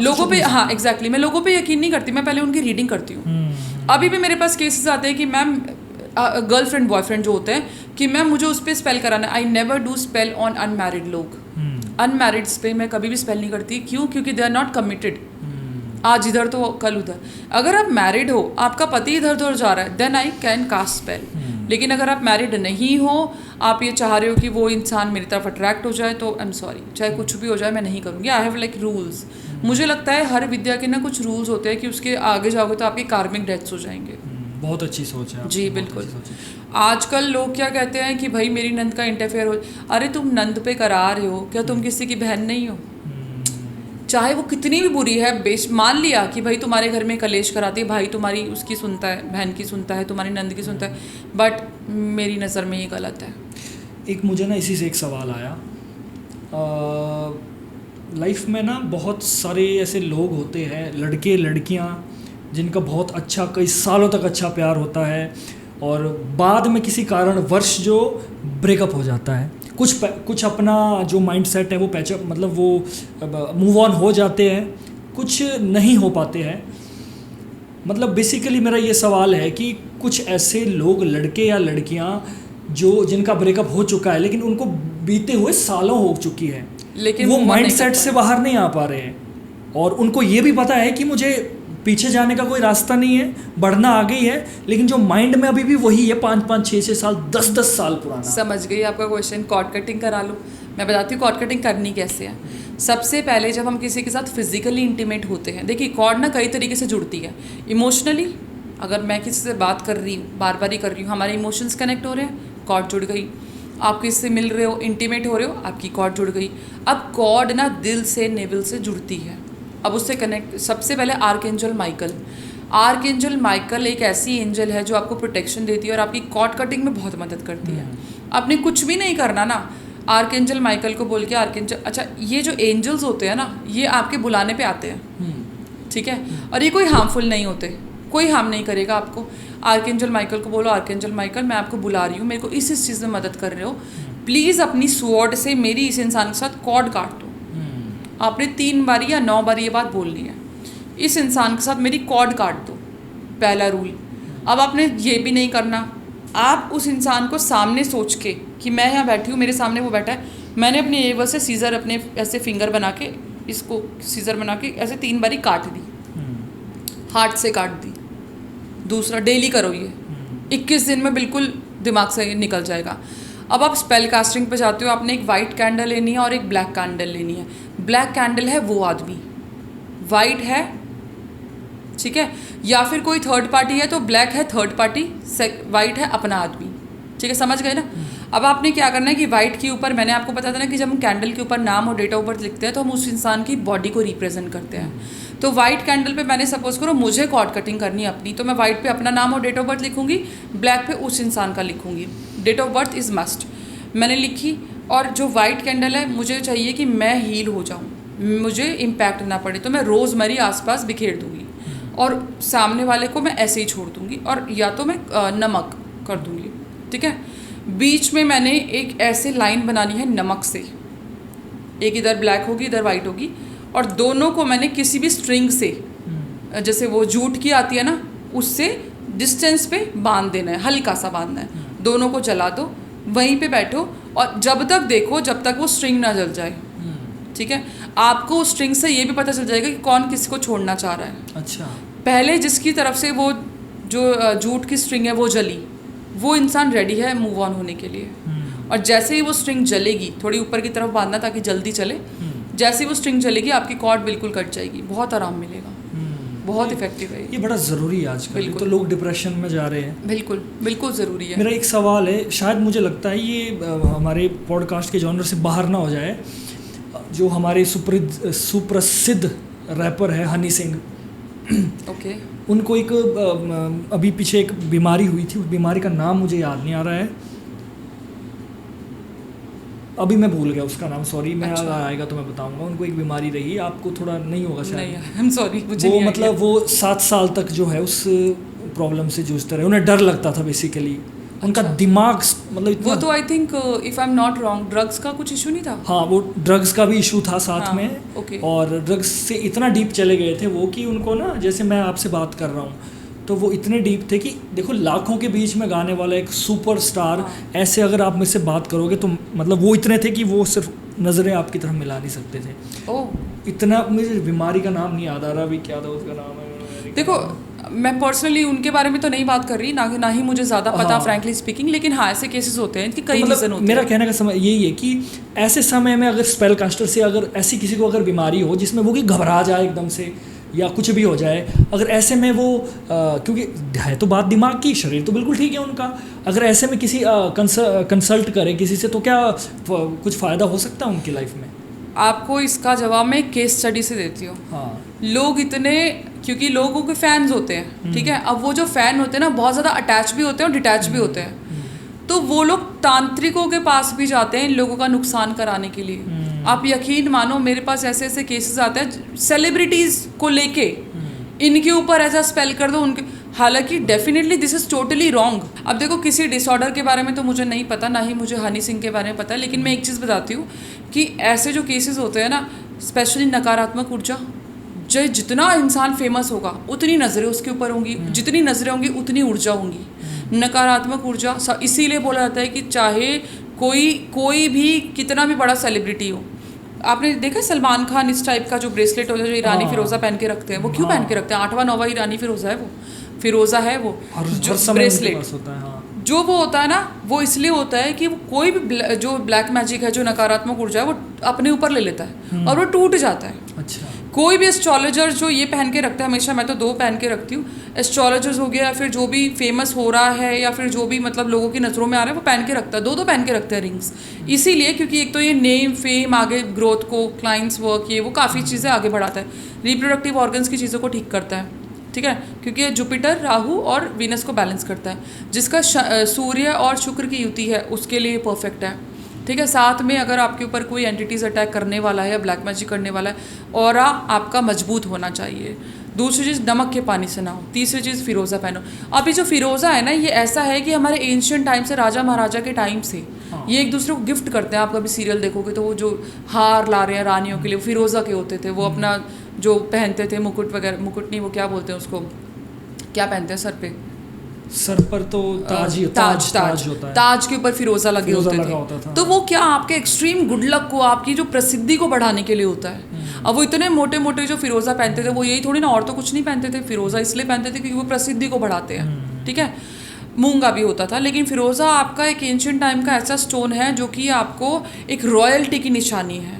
लोगों पे हाँ एग्जैक्टली, मैं लोगों पे यकीन नहीं करती, मैं पहले उनकी रीडिंग करती हूँ। अभी भी मेरे पास केसेस आते हैं कि मैम गर्लफ्रेंड बॉयफ्रेंड जो होते हैं कि मैम मुझे उस पर स्पेल कराना, I never do spell on unmarried लोग। अनमैरिड्स पे मैं कभी भी स्पेल नहीं करती। क्यों? क्योंकि दे आर नॉट कमिटेड, आज इधर तो कल उधर। अगर आप मैरिड हो, आपका पति इधर उधर जा रहा है, then I can cast spell. लेकिन अगर आप मैरिड नहीं हो, आप ये चाह रहे हो कि वो इंसान मेरी तरफ अट्रैक्ट हो जाए, तो आई एम सॉरी, चाहे कुछ भी हो जाए मैं नहीं करूँगी। I have like rules. मुझे लगता है हर विद्या के ना कुछ रूल्स होते हैं कि उसके आगे जाओगे तो आपके कार्मिक डेथ्स हो जाएंगे। बहुत अच्छी सोच है जी बिल्कुल। आजकल लोग क्या कहते हैं कि भाई मेरी नंद का इंटरफेयर हो, अरे तुम नंद पे करा रहे हो, क्या तुम किसी की बहन नहीं हो? चाहे वो कितनी भी बुरी है, मान लिया कि भाई तुम्हारे घर में कलेश कराती है, भाई तुम्हारी उसकी सुनता है, बहन की सुनता है, तुम्हारी नंद की सुनता है, बट मेरी नज़र में ये गलत है। एक मुझे ना इसी से एक सवाल आया, लाइफ में ना बहुत सारे ऐसे लोग होते हैं, लड़के लड़कियां, जिनका बहुत अच्छा कई सालों तक अच्छा प्यार होता है और बाद में किसी कारणवश जो ब्रेकअप हो जाता है। कुछ अपना जो माइंडसेट है वो पैचअप, मतलब वो मूव ऑन हो जाते हैं, कुछ नहीं हो पाते हैं। मतलब बेसिकली मेरा ये सवाल है कि कुछ ऐसे लोग, लड़के या लड़कियां जिनका ब्रेकअप हो चुका है, लेकिन उनको बीते हुए सालों हो चुकी है, लेकिन वो माइंडसेट से बाहर नहीं आ पा रहे हैं, और उनको ये भी पता है कि मुझे पीछे जाने का कोई रास्ता नहीं है, बढ़ना आगे ही है, लेकिन जो माइंड में अभी भी वही है 5-5, 6-6 साल, 10-10 साल पुराना। समझ गई आपका क्वेश्चन, कॉर्ड कटिंग करा लो। मैं बताती हूँ कॉर्ड कटिंग करनी कैसे है। सबसे पहले जब हम किसी के साथ फिजिकली इंटीमेट होते हैं, देखिए कॉर्ड ना कई तरीके से जुड़ती है। इमोशनली, अगर मैं किसी से बात कर रही हूँ, बार बार ही कर रही हूँ, हमारे इमोशंस कनेक्ट हो रहे हैं, कॉर्ड जुड़ गई। आप किसी से मिल रहे हो, इंटीमेट हो रहे हो, आपकी कॉर्ड जुड़ गई। अब कॉर्ड ना दिल से, नेवल से जुड़ती है। अब उससे कनेक्ट, सबसे पहले आर्कएंजल माइकल। आर्कएंजल माइकल एक ऐसी एंजल है जो आपको प्रोटेक्शन देती है और आपकी कॉर्ड कटिंग में बहुत मदद करती है। आपने कुछ भी नहीं करना ना, आर्कएंजल माइकल को बोल के आर्कएंजल, अच्छा ये जो एंजल्स होते हैं ना, ये आपके बुलाने पे आते हैं, ठीक है, और ये कोई हार्मफुल नहीं होते, कोई हार्म नहीं करेगा आपको। आर्कएंजल माइकल को बोलो, आर्कएंजल माइकल मैं आपको बुला रही हूँ, मेरे को इस चीज़ में मदद कर रहे हो, प्लीज़ अपनी स्वॉर्ड से मेरी इस इंसान के साथ कॉर्ड काट दो। आपने 3 बार या 9 बार ये बात बोलनी है, इस इंसान के साथ मेरी कॉर्ड काट दो, पहला रूल। अब आपने ये भी नहीं करना, आप उस इंसान को सामने सोच के कि मैं यहाँ बैठी हूँ, मेरे सामने वो बैठा है, मैंने अपने एवर से सीज़र, अपने ऐसे फिंगर बना के इसको सीज़र बना के ऐसे 3 बारी काट दी, हार्ट से काट दी। दूसरा, डेली करो ये, 21 दिन में बिल्कुल दिमाग से निकल जाएगा। अब आप स्पेल कास्टिंग पे जाते हो, आपने एक वाइट कैंडल लेनी है और एक ब्लैक कैंडल लेनी है। ब्लैक कैंडल है वो आदमी, वाइट है, ठीक है, या फिर कोई थर्ड पार्टी है तो ब्लैक है थर्ड पार्टी, वाइट है अपना आदमी, ठीक है, समझ गए ना। अब आपने क्या करना है कि वाइट के ऊपर, मैंने आपको बताया था ना कि जब हम कैंडल के ऊपर नाम और डेट ऑफ बर्थ लिखते हैं तो हम उस इंसान की बॉडी को रिप्रेजेंट करते हैं। तो वाइट कैंडल पे मैंने सपोज करो मुझे कॉर्ड कटिंग करनी है अपनी, तो मैं वाइट पे अपना नाम और डेट ऑफ बर्थ लिखूंगी, ब्लैक पे उस इंसान का लिखूंगी, date of birth is must, मैंने लिखी। और जो वाइट कैंडल है, मुझे चाहिए कि मैं हील हो जाऊँ, मुझे इम्पैक्ट ना पड़े, तो मैं रोज़मेरी आसपास बिखेर दूँगी और सामने वाले को मैं ऐसे ही छोड़ दूँगी, और या तो मैं नमक कर दूँगी, ठीक है। बीच में मैंने एक ऐसे लाइन बनानी है नमक से, एक इधर ब्लैक होगी इधर वाइट होगी, और दोनों को मैंने किसी भी स्ट्रिंग से, जैसे वो जूट की आती है ना, उससे डिस्टेंस पे बांध देना है, हल्का सा बांधना है, दोनों को जला दो, वहीं पे बैठो और जब तक देखो जब तक वो स्ट्रिंग ना जल जाए, ठीक है। आपको उस स्ट्रिंग से ये भी पता चल जाएगा कि कौन किसी को छोड़ना चाह रहा है। अच्छा, पहले जिसकी तरफ से वो जो जूट की स्ट्रिंग है वो जली, वो इंसान रेडी है मूव ऑन होने के लिए। और जैसे ही वो स्ट्रिंग जलेगी, थोड़ी ऊपर की तरफ बांधना ताकि जल्दी चले, जैसे ही वो स्ट्रिंग जलेगी आपकी कॉर्ड बिल्कुल कट जाएगी, बहुत आराम मिलेगा, बहुत इफेक्टिव है ये बड़ा ज़रूरी है आजकल, तो लोग डिप्रेशन में जा रहे हैं। बिल्कुल बिल्कुल ज़रूरी है। मेरा एक सवाल है, शायद मुझे लगता है ये हमारे पॉडकास्ट के जॉनर से बाहर ना हो जाए, जो हमारे सुप्रसिद्ध रैपर है हनी सिंह, ओके, उनको एक अभी पीछे एक बीमारी हुई थी, उस बीमारी का नाम मुझे याद नहीं आ रहा है, अभी मैं भूल गया उसका नाम, सॉरी, मैं अच्छा। आएगा तो मैं बताऊंगा। उनको एक बीमारी रही, आपको थोड़ा नहीं होगा शायद, नहीं, आई एम सॉरी, मुझे वो नहीं मतलब वो 7 साल तक जो है उस प्रॉब्लम से जूझते रहे, उन्हें डर लगता था बेसिकली, उनका दिमाग मतलब इतना, वो तो I think if I am not wrong drugs का कुछ इशू नहीं था। हाँ, वो ड्रग्स का भी इशू था साथ हाँ, में, ओके। और ड्रग्स से इतना डीप चले गए थे वो कि उनको ना, जैसे मैं आपसे बात कर रहा हूँ तो वो इतने डीप थे कि देखो लाखों के बीच में गाने वाला एक सुपरस्टार, हाँ। ऐसे अगर आप मुझसे बात करोगे तो मतलब वो इतने थे कि वो सिर्फ नज़रें आपकी तरफ मिला नहीं सकते थे। ओह, इतना, मुझे बीमारी का नाम नहीं याद आ रहा अभी, क्या था उसका नाम है, देखो मैं पर्सनली उनके बारे में तो नहीं बात कर रही, ना ही मुझे ज़्यादा पता, हाँ। फ्रैंकली स्पीकिंग, लेकिन हाँ ऐसे केसेस होते हैं कि कई मतलब रीज़न होते मेरा हैं। कहने का समय यही है कि ऐसे समय में अगर स्पेल कास्टर से अगर ऐसी किसी को अगर बीमारी हो जिसमें वो कि घबरा जाए एकदम से या कुछ भी हो जाए, अगर ऐसे में वो क्योंकि है तो बात दिमाग की, शरीर तो बिल्कुल ठीक है उनका, अगर ऐसे में किसी कंसल्ट करें किसी से तो क्या कुछ फ़ायदा हो सकता है उनकी लाइफ में? आपको इसका जवाब मैं केस स्टडी से देती हूँ। हाँ, लोग इतने, क्योंकि लोगों के फैंस होते हैं, ठीक है, अब वो जो फ़ैन होते हैं ना बहुत ज़्यादा अटैच भी होते हैं और डिटैच भी होते हैं, तो वो लोग तांत्रिकों के पास भी जाते हैं इन लोगों का नुकसान कराने के लिए। आप यकीन मानो मेरे पास ऐसे ऐसे केसेस आते हैं सेलिब्रिटीज़ को लेके, इनके ऊपर ऐसा स्पेल कर दो उनके, हालांकि definitely this is totally wrong. अब देखो किसी डिसऑर्डर के बारे में तो मुझे नहीं पता, ना ही मुझे हनी सिंह के बारे में पता है, लेकिन मैं एक चीज़ बताती हूँ कि ऐसे जो केसेस होते हैं ना, स्पेशली नकारात्मक ऊर्जा, जो जितना इंसान फेमस होगा उतनी नज़रें उसके ऊपर होंगी, जितनी नज़रें होंगी उतनी ऊर्जा होंगी, नकारात्मक ऊर्जा। इसीलिए बोला जाता है कि चाहे कोई भी कितना भी बड़ा सेलिब्रिटी हो, आपने देखा सलमान खान इस टाइप का जो ब्रेसलेट होता है जो ईरानी हाँ। फिरोज़ा पहन के रखते हैं, वो क्यों पहन के रखते हैं? 8वां 9वां ईरानी फिरोज़ा है वो हर जो समय उनके ब्रेसलेट पास होता है। हाँ, जो वो होता है ना, वो इसलिए होता है कि वो कोई भी जो ब्लैक मैजिक है, जो नकारात्मक ऊर्जा है, वो अपने ऊपर ले लेता है और वो टूट जाता है। अच्छा। कोई भी एस्ट्रोलॉजर जो ये पहन के रखता है, हमेशा मैं तो 2 पहन के रखती हूँ, एस्ट्रोलॉजर्स हो गया या फिर जो भी फेमस हो रहा है या फिर जो भी मतलब लोगों की नज़रों में आ रहा है, वो पहन के रखता है, 2 पहन के रखते हैं रिंग्स। इसीलिए क्योंकि एक तो ये नेम फेम आगे ग्रोथ को, क्लाइंट्स वर्क, ये वो काफ़ी चीज़ें आगे बढ़ाता है, रिप्रोडक्टिव ऑर्गन्स की चीज़ों को ठीक करता है, ठीक है, क्योंकि ये जुपिटर, राहु और वीनस को बैलेंस करता है, जिसका सूर्य और शुक्र की युति है, उसके लिए परफेक्ट है, ठीक है। साथ में अगर आपके ऊपर कोई एंटिटीज़ अटैक करने वाला है या ब्लैक मैजिक करने वाला है, ऑरा आपका मजबूत होना चाहिए। दूसरी चीज़, नमक के पानी से नहाओ। तीसरी चीज़, फिरोज़ा पहनो। अब ये जो फिरोज़ा है ना, ये ऐसा है कि हमारे एंशियंट टाइम से, राजा महाराजा के टाइम से ये एक दूसरे को गिफ्ट करते हैं। आप कभी सीरियल देखोगे तो वो जो हार ला रहे हैं रानियों के लिए, वो फिरोज़ा के होते थे। वो अपना जो पहनते थे मुकुट वगैरह, मुकुट नहीं, वो क्या बोलते हैं उसको, क्या पहनते हैं सर पे, सर पर तो ताज ही ताज होता है। ताज के ऊपर फिरोज़ा लगे होते थे। तो वो क्या आपके एक्सट्रीम गुड लक को, आपकी जो प्रसिद्धि को बढ़ाने के लिए होता है। अब वो इतने मोटे मोटे जो फिरोज़ा पहनते थे, वो यही थोड़ी ना, और तो कुछ नहीं पहनते थे, फिरोज़ा इसलिए पहनते थे क्योंकि वो प्रसिद्धि को बढ़ाते हैं, ठीक है। मूंगा भी होता था, लेकिन फिरोज़ा आपका एक एंशिएंट टाइम का ऐसा स्टोन है जो कि आपको एक रॉयल्टी की निशानी है।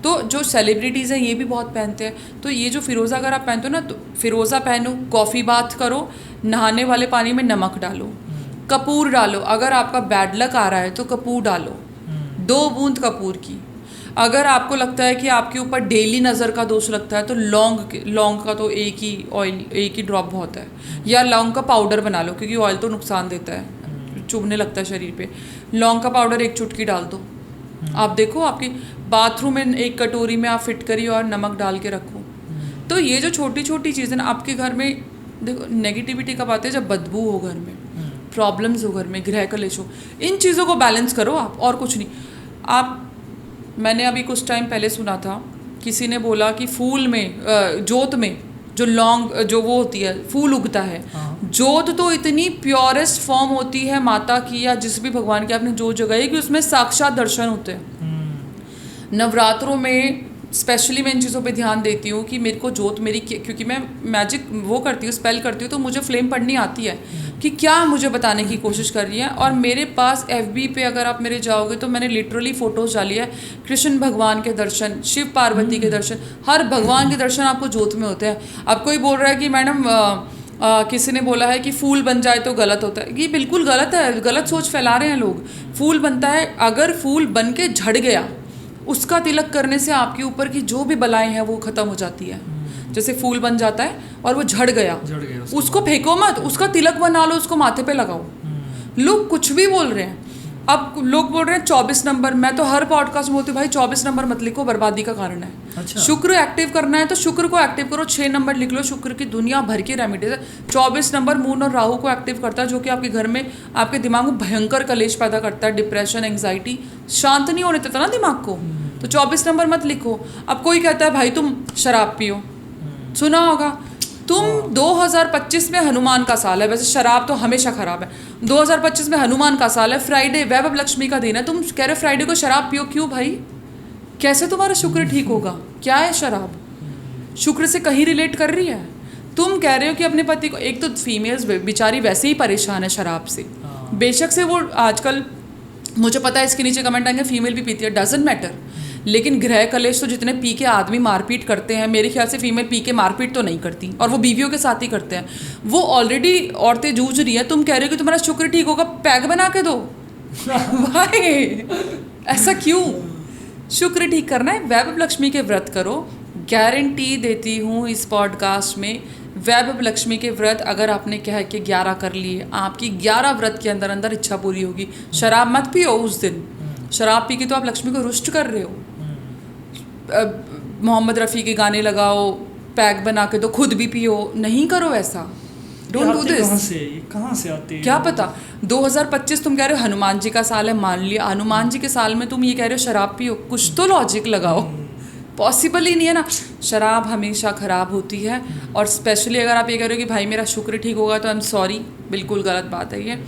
तो जो सेलिब्रिटीज़ हैं ये भी बहुत पहनते हैं। तो ये जो फिरोज़ा अगर आप पहनते हो ना, तो फिरोज़ा पहनो, कॉफ़ी बाथ करो, नहाने वाले पानी में नमक डालो, कपूर डालो। अगर आपका बैड लक आ रहा है तो कपूर डालो, 2 बूंद कपूर की। अगर आपको लगता है कि आपके ऊपर डेली नज़र का दोष लगता है तो लौंग का तो एक ही ड्रॉप बहुत है, या लौंग का पाउडर बना लो, क्योंकि ऑयल तो नुकसान देता है, चुभने लगता है शरीर पे। लौंग का पाउडर 1 चुटकी डाल दो। आप देखो आपकी बाथरूम में 1 कटोरी में आप फिट करिए और नमक डाल के रखो। तो ये जो छोटी छोटी चीज़ें ना आपके घर में, देखो नेगेटिविटी कब आती है, जब बदबू हो घर में, प्रॉब्लम्स हो घर में, गृह कलेश हो, इन चीज़ों को बैलेंस करो आप, और कुछ नहीं। आप, मैंने अभी कुछ टाइम पहले सुना था, किसी ने बोला कि फूल में, जोत में जो लौंग, जो वो होती है, फूल उगता है, जोत तो इतनी प्योरेस्ट फॉर्म होती है माता की या जिस भी भगवान की आपने जोत जगाई कि उसमें साक्षात दर्शन होते हैं। नवरात्रों में स्पेशली मैं इन चीज़ों पे ध्यान देती हूँ कि मेरे को जोत मेरी, क्योंकि मैं मैजिक वो करती हूँ, स्पेल करती हूँ, तो मुझे फ्लेम पढ़नी आती है कि क्या मुझे बताने की कोशिश कर रही है। और मेरे पास FB पे अगर आप मेरे जाओगे तो मैंने लिटरली फ़ोटोज़ डाली है, कृष्ण भगवान के दर्शन, शिव पार्वती के दर्शन, हर भगवान के दर्शन आपको जोत में होते हैं। अब कोई बोल रहा है कि मैडम किसी ने बोला है कि फूल बन जाए तो गलत होता है, ये बिल्कुल गलत है, गलत सोच फैला रहे हैं लोग। फूल बनता है, अगर फूल बन के झड़ गया, उसका तिलक करने से आपके ऊपर की जो भी बलाएं हैं वो ख़त्म हो जाती है। जैसे फूल बन जाता है और वो झड़ गया, उसको फेंको मत, उसका तिलक बना लो, उसको माथे पे लगाओ। लोग कुछ भी बोल रहे हैं। अब लोग बोल रहे हैं 24 नंबर, मैं तो हर पॉडकास्ट में बोलती हूँ भाई 24 नंबर मत लिखो, बर्बादी का कारण है। अच्छा। शुक्र एक्टिव करना है तो शुक्र को एक्टिव करो, 6 नंबर लिख लो, शुक्र की दुनिया भर की रेमेडीज है। 24 नंबर मून और राहु को एक्टिव करता है, जो कि आपके घर में, आपके दिमाग में भयंकर कलेश पैदा करता है, डिप्रेशन, एंग्जाइटी, शांत नहीं होने देता ना दिमाग को। तो 24 नंबर मत लिखो। अब कोई कहता है भाई तुम शराब पियो, सुना होगा तुम, 2025 में हनुमान का साल है, वैसे शराब तो हमेशा खराब है, 2025 में हनुमान का साल है, फ्राइडे वैभव लक्ष्मी का दिन है, तुम कह रहे हो फ्राइडे को शराब पियो, क्यों भाई? कैसे तुम्हारा शुक्र ठीक होगा? क्या है शराब? शुक्र से कहीं रिलेट कर रही है? तुम कह रहे हो कि अपने पति को, एक तो फीमेल्स बेचारी वैसे ही परेशान है शराब से, बेशक से वो आजकल, मुझे पता है इसके नीचे कमेंट आएंगे फीमेल भी पीती है, डजेंट मैटर, लेकिन गृह कलेश तो जितने पी के आदमी मारपीट करते हैं, मेरे ख्याल से फीमेल पी के मारपीट तो नहीं करती, और वो बीवियों के साथ ही करते हैं। वो ऑलरेडी औरतें जूझ रही हैं, तुम कह रहे हो कि तुम्हारा शुक्र ठीक होगा, पैग बना के दो। भाई ऐसा क्यों? शुक्र ठीक करना है, वैभव लक्ष्मी के व्रत करो। गारंटी देती हूँ इस पॉडकास्ट में, वैभव लक्ष्मी के व्रत अगर आपने कह के 11 कर लिए, आपकी 11 व्रत के अंदर अंदर इच्छा पूरी होगी। शराब मत पियो उस दिन, शराब पी के तो आप लक्ष्मी को रुष्ट कर रहे हो। मोहम्मद रफ़ी के गाने लगाओ, पैक बना के दो, खुद भी पियो, नहीं करो ऐसा। Don't do this. कहाँ से आते हैं? क्या पता 2025 तुम कह रहे हो हनुमान जी का साल है, मान लिया हनुमान जी के साल में तुम ये कह रहे हो शराब पियो, कुछ तो लॉजिक लगाओ। पॉसिबल ही नहीं है ना। शराब हमेशा ख़राब होती है, और स्पेशली अगर आप ये कह रहे हो कि भाई मेरा शुक्र ठीक होगा, तो आई एम सॉरी, बिल्कुल गलत बात है ये,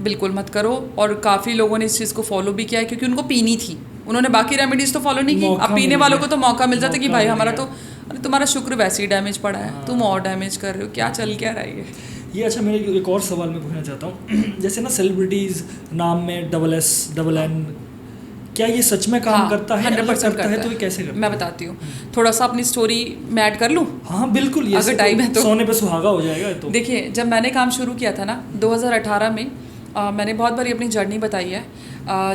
बिल्कुल मत करो। और काफ़ी लोगों ने इस चीज़ को फॉलो भी किया है, क्योंकि उनको पीनी थी, उन्होंने बाकी रेमेडीज़ तो फॉलो नहीं की। अब पीने वालों को तो मौका मिल जाता कि भाई हमारा तो, अरे तुम्हारा शुक्र वैसे ही डैमेज पड़ा है, तुम और डैमेज कर रहे हो, क्या चल क्या रहा है। ये अच्छा, मेरे एक और सवाल मैं पूछना चाहता हूँ जैसे ना सेलिब्रिटीज़ नाम में $SN, क्या ये सच में काम करता है? 100% करता है तो ये कैसे करता मैं है? बताती हूँ। थोड़ा सा अपनी स्टोरी मैं ऐड कर लूँ? हाँ बिल्कुल, ये अगर टाइम है तो। सोने पे सुहागा हो जाएगा तो। देखिए, जब मैंने काम शुरू किया था ना 2018 में, मैंने बहुत बारी अपनी जर्नी बताई है।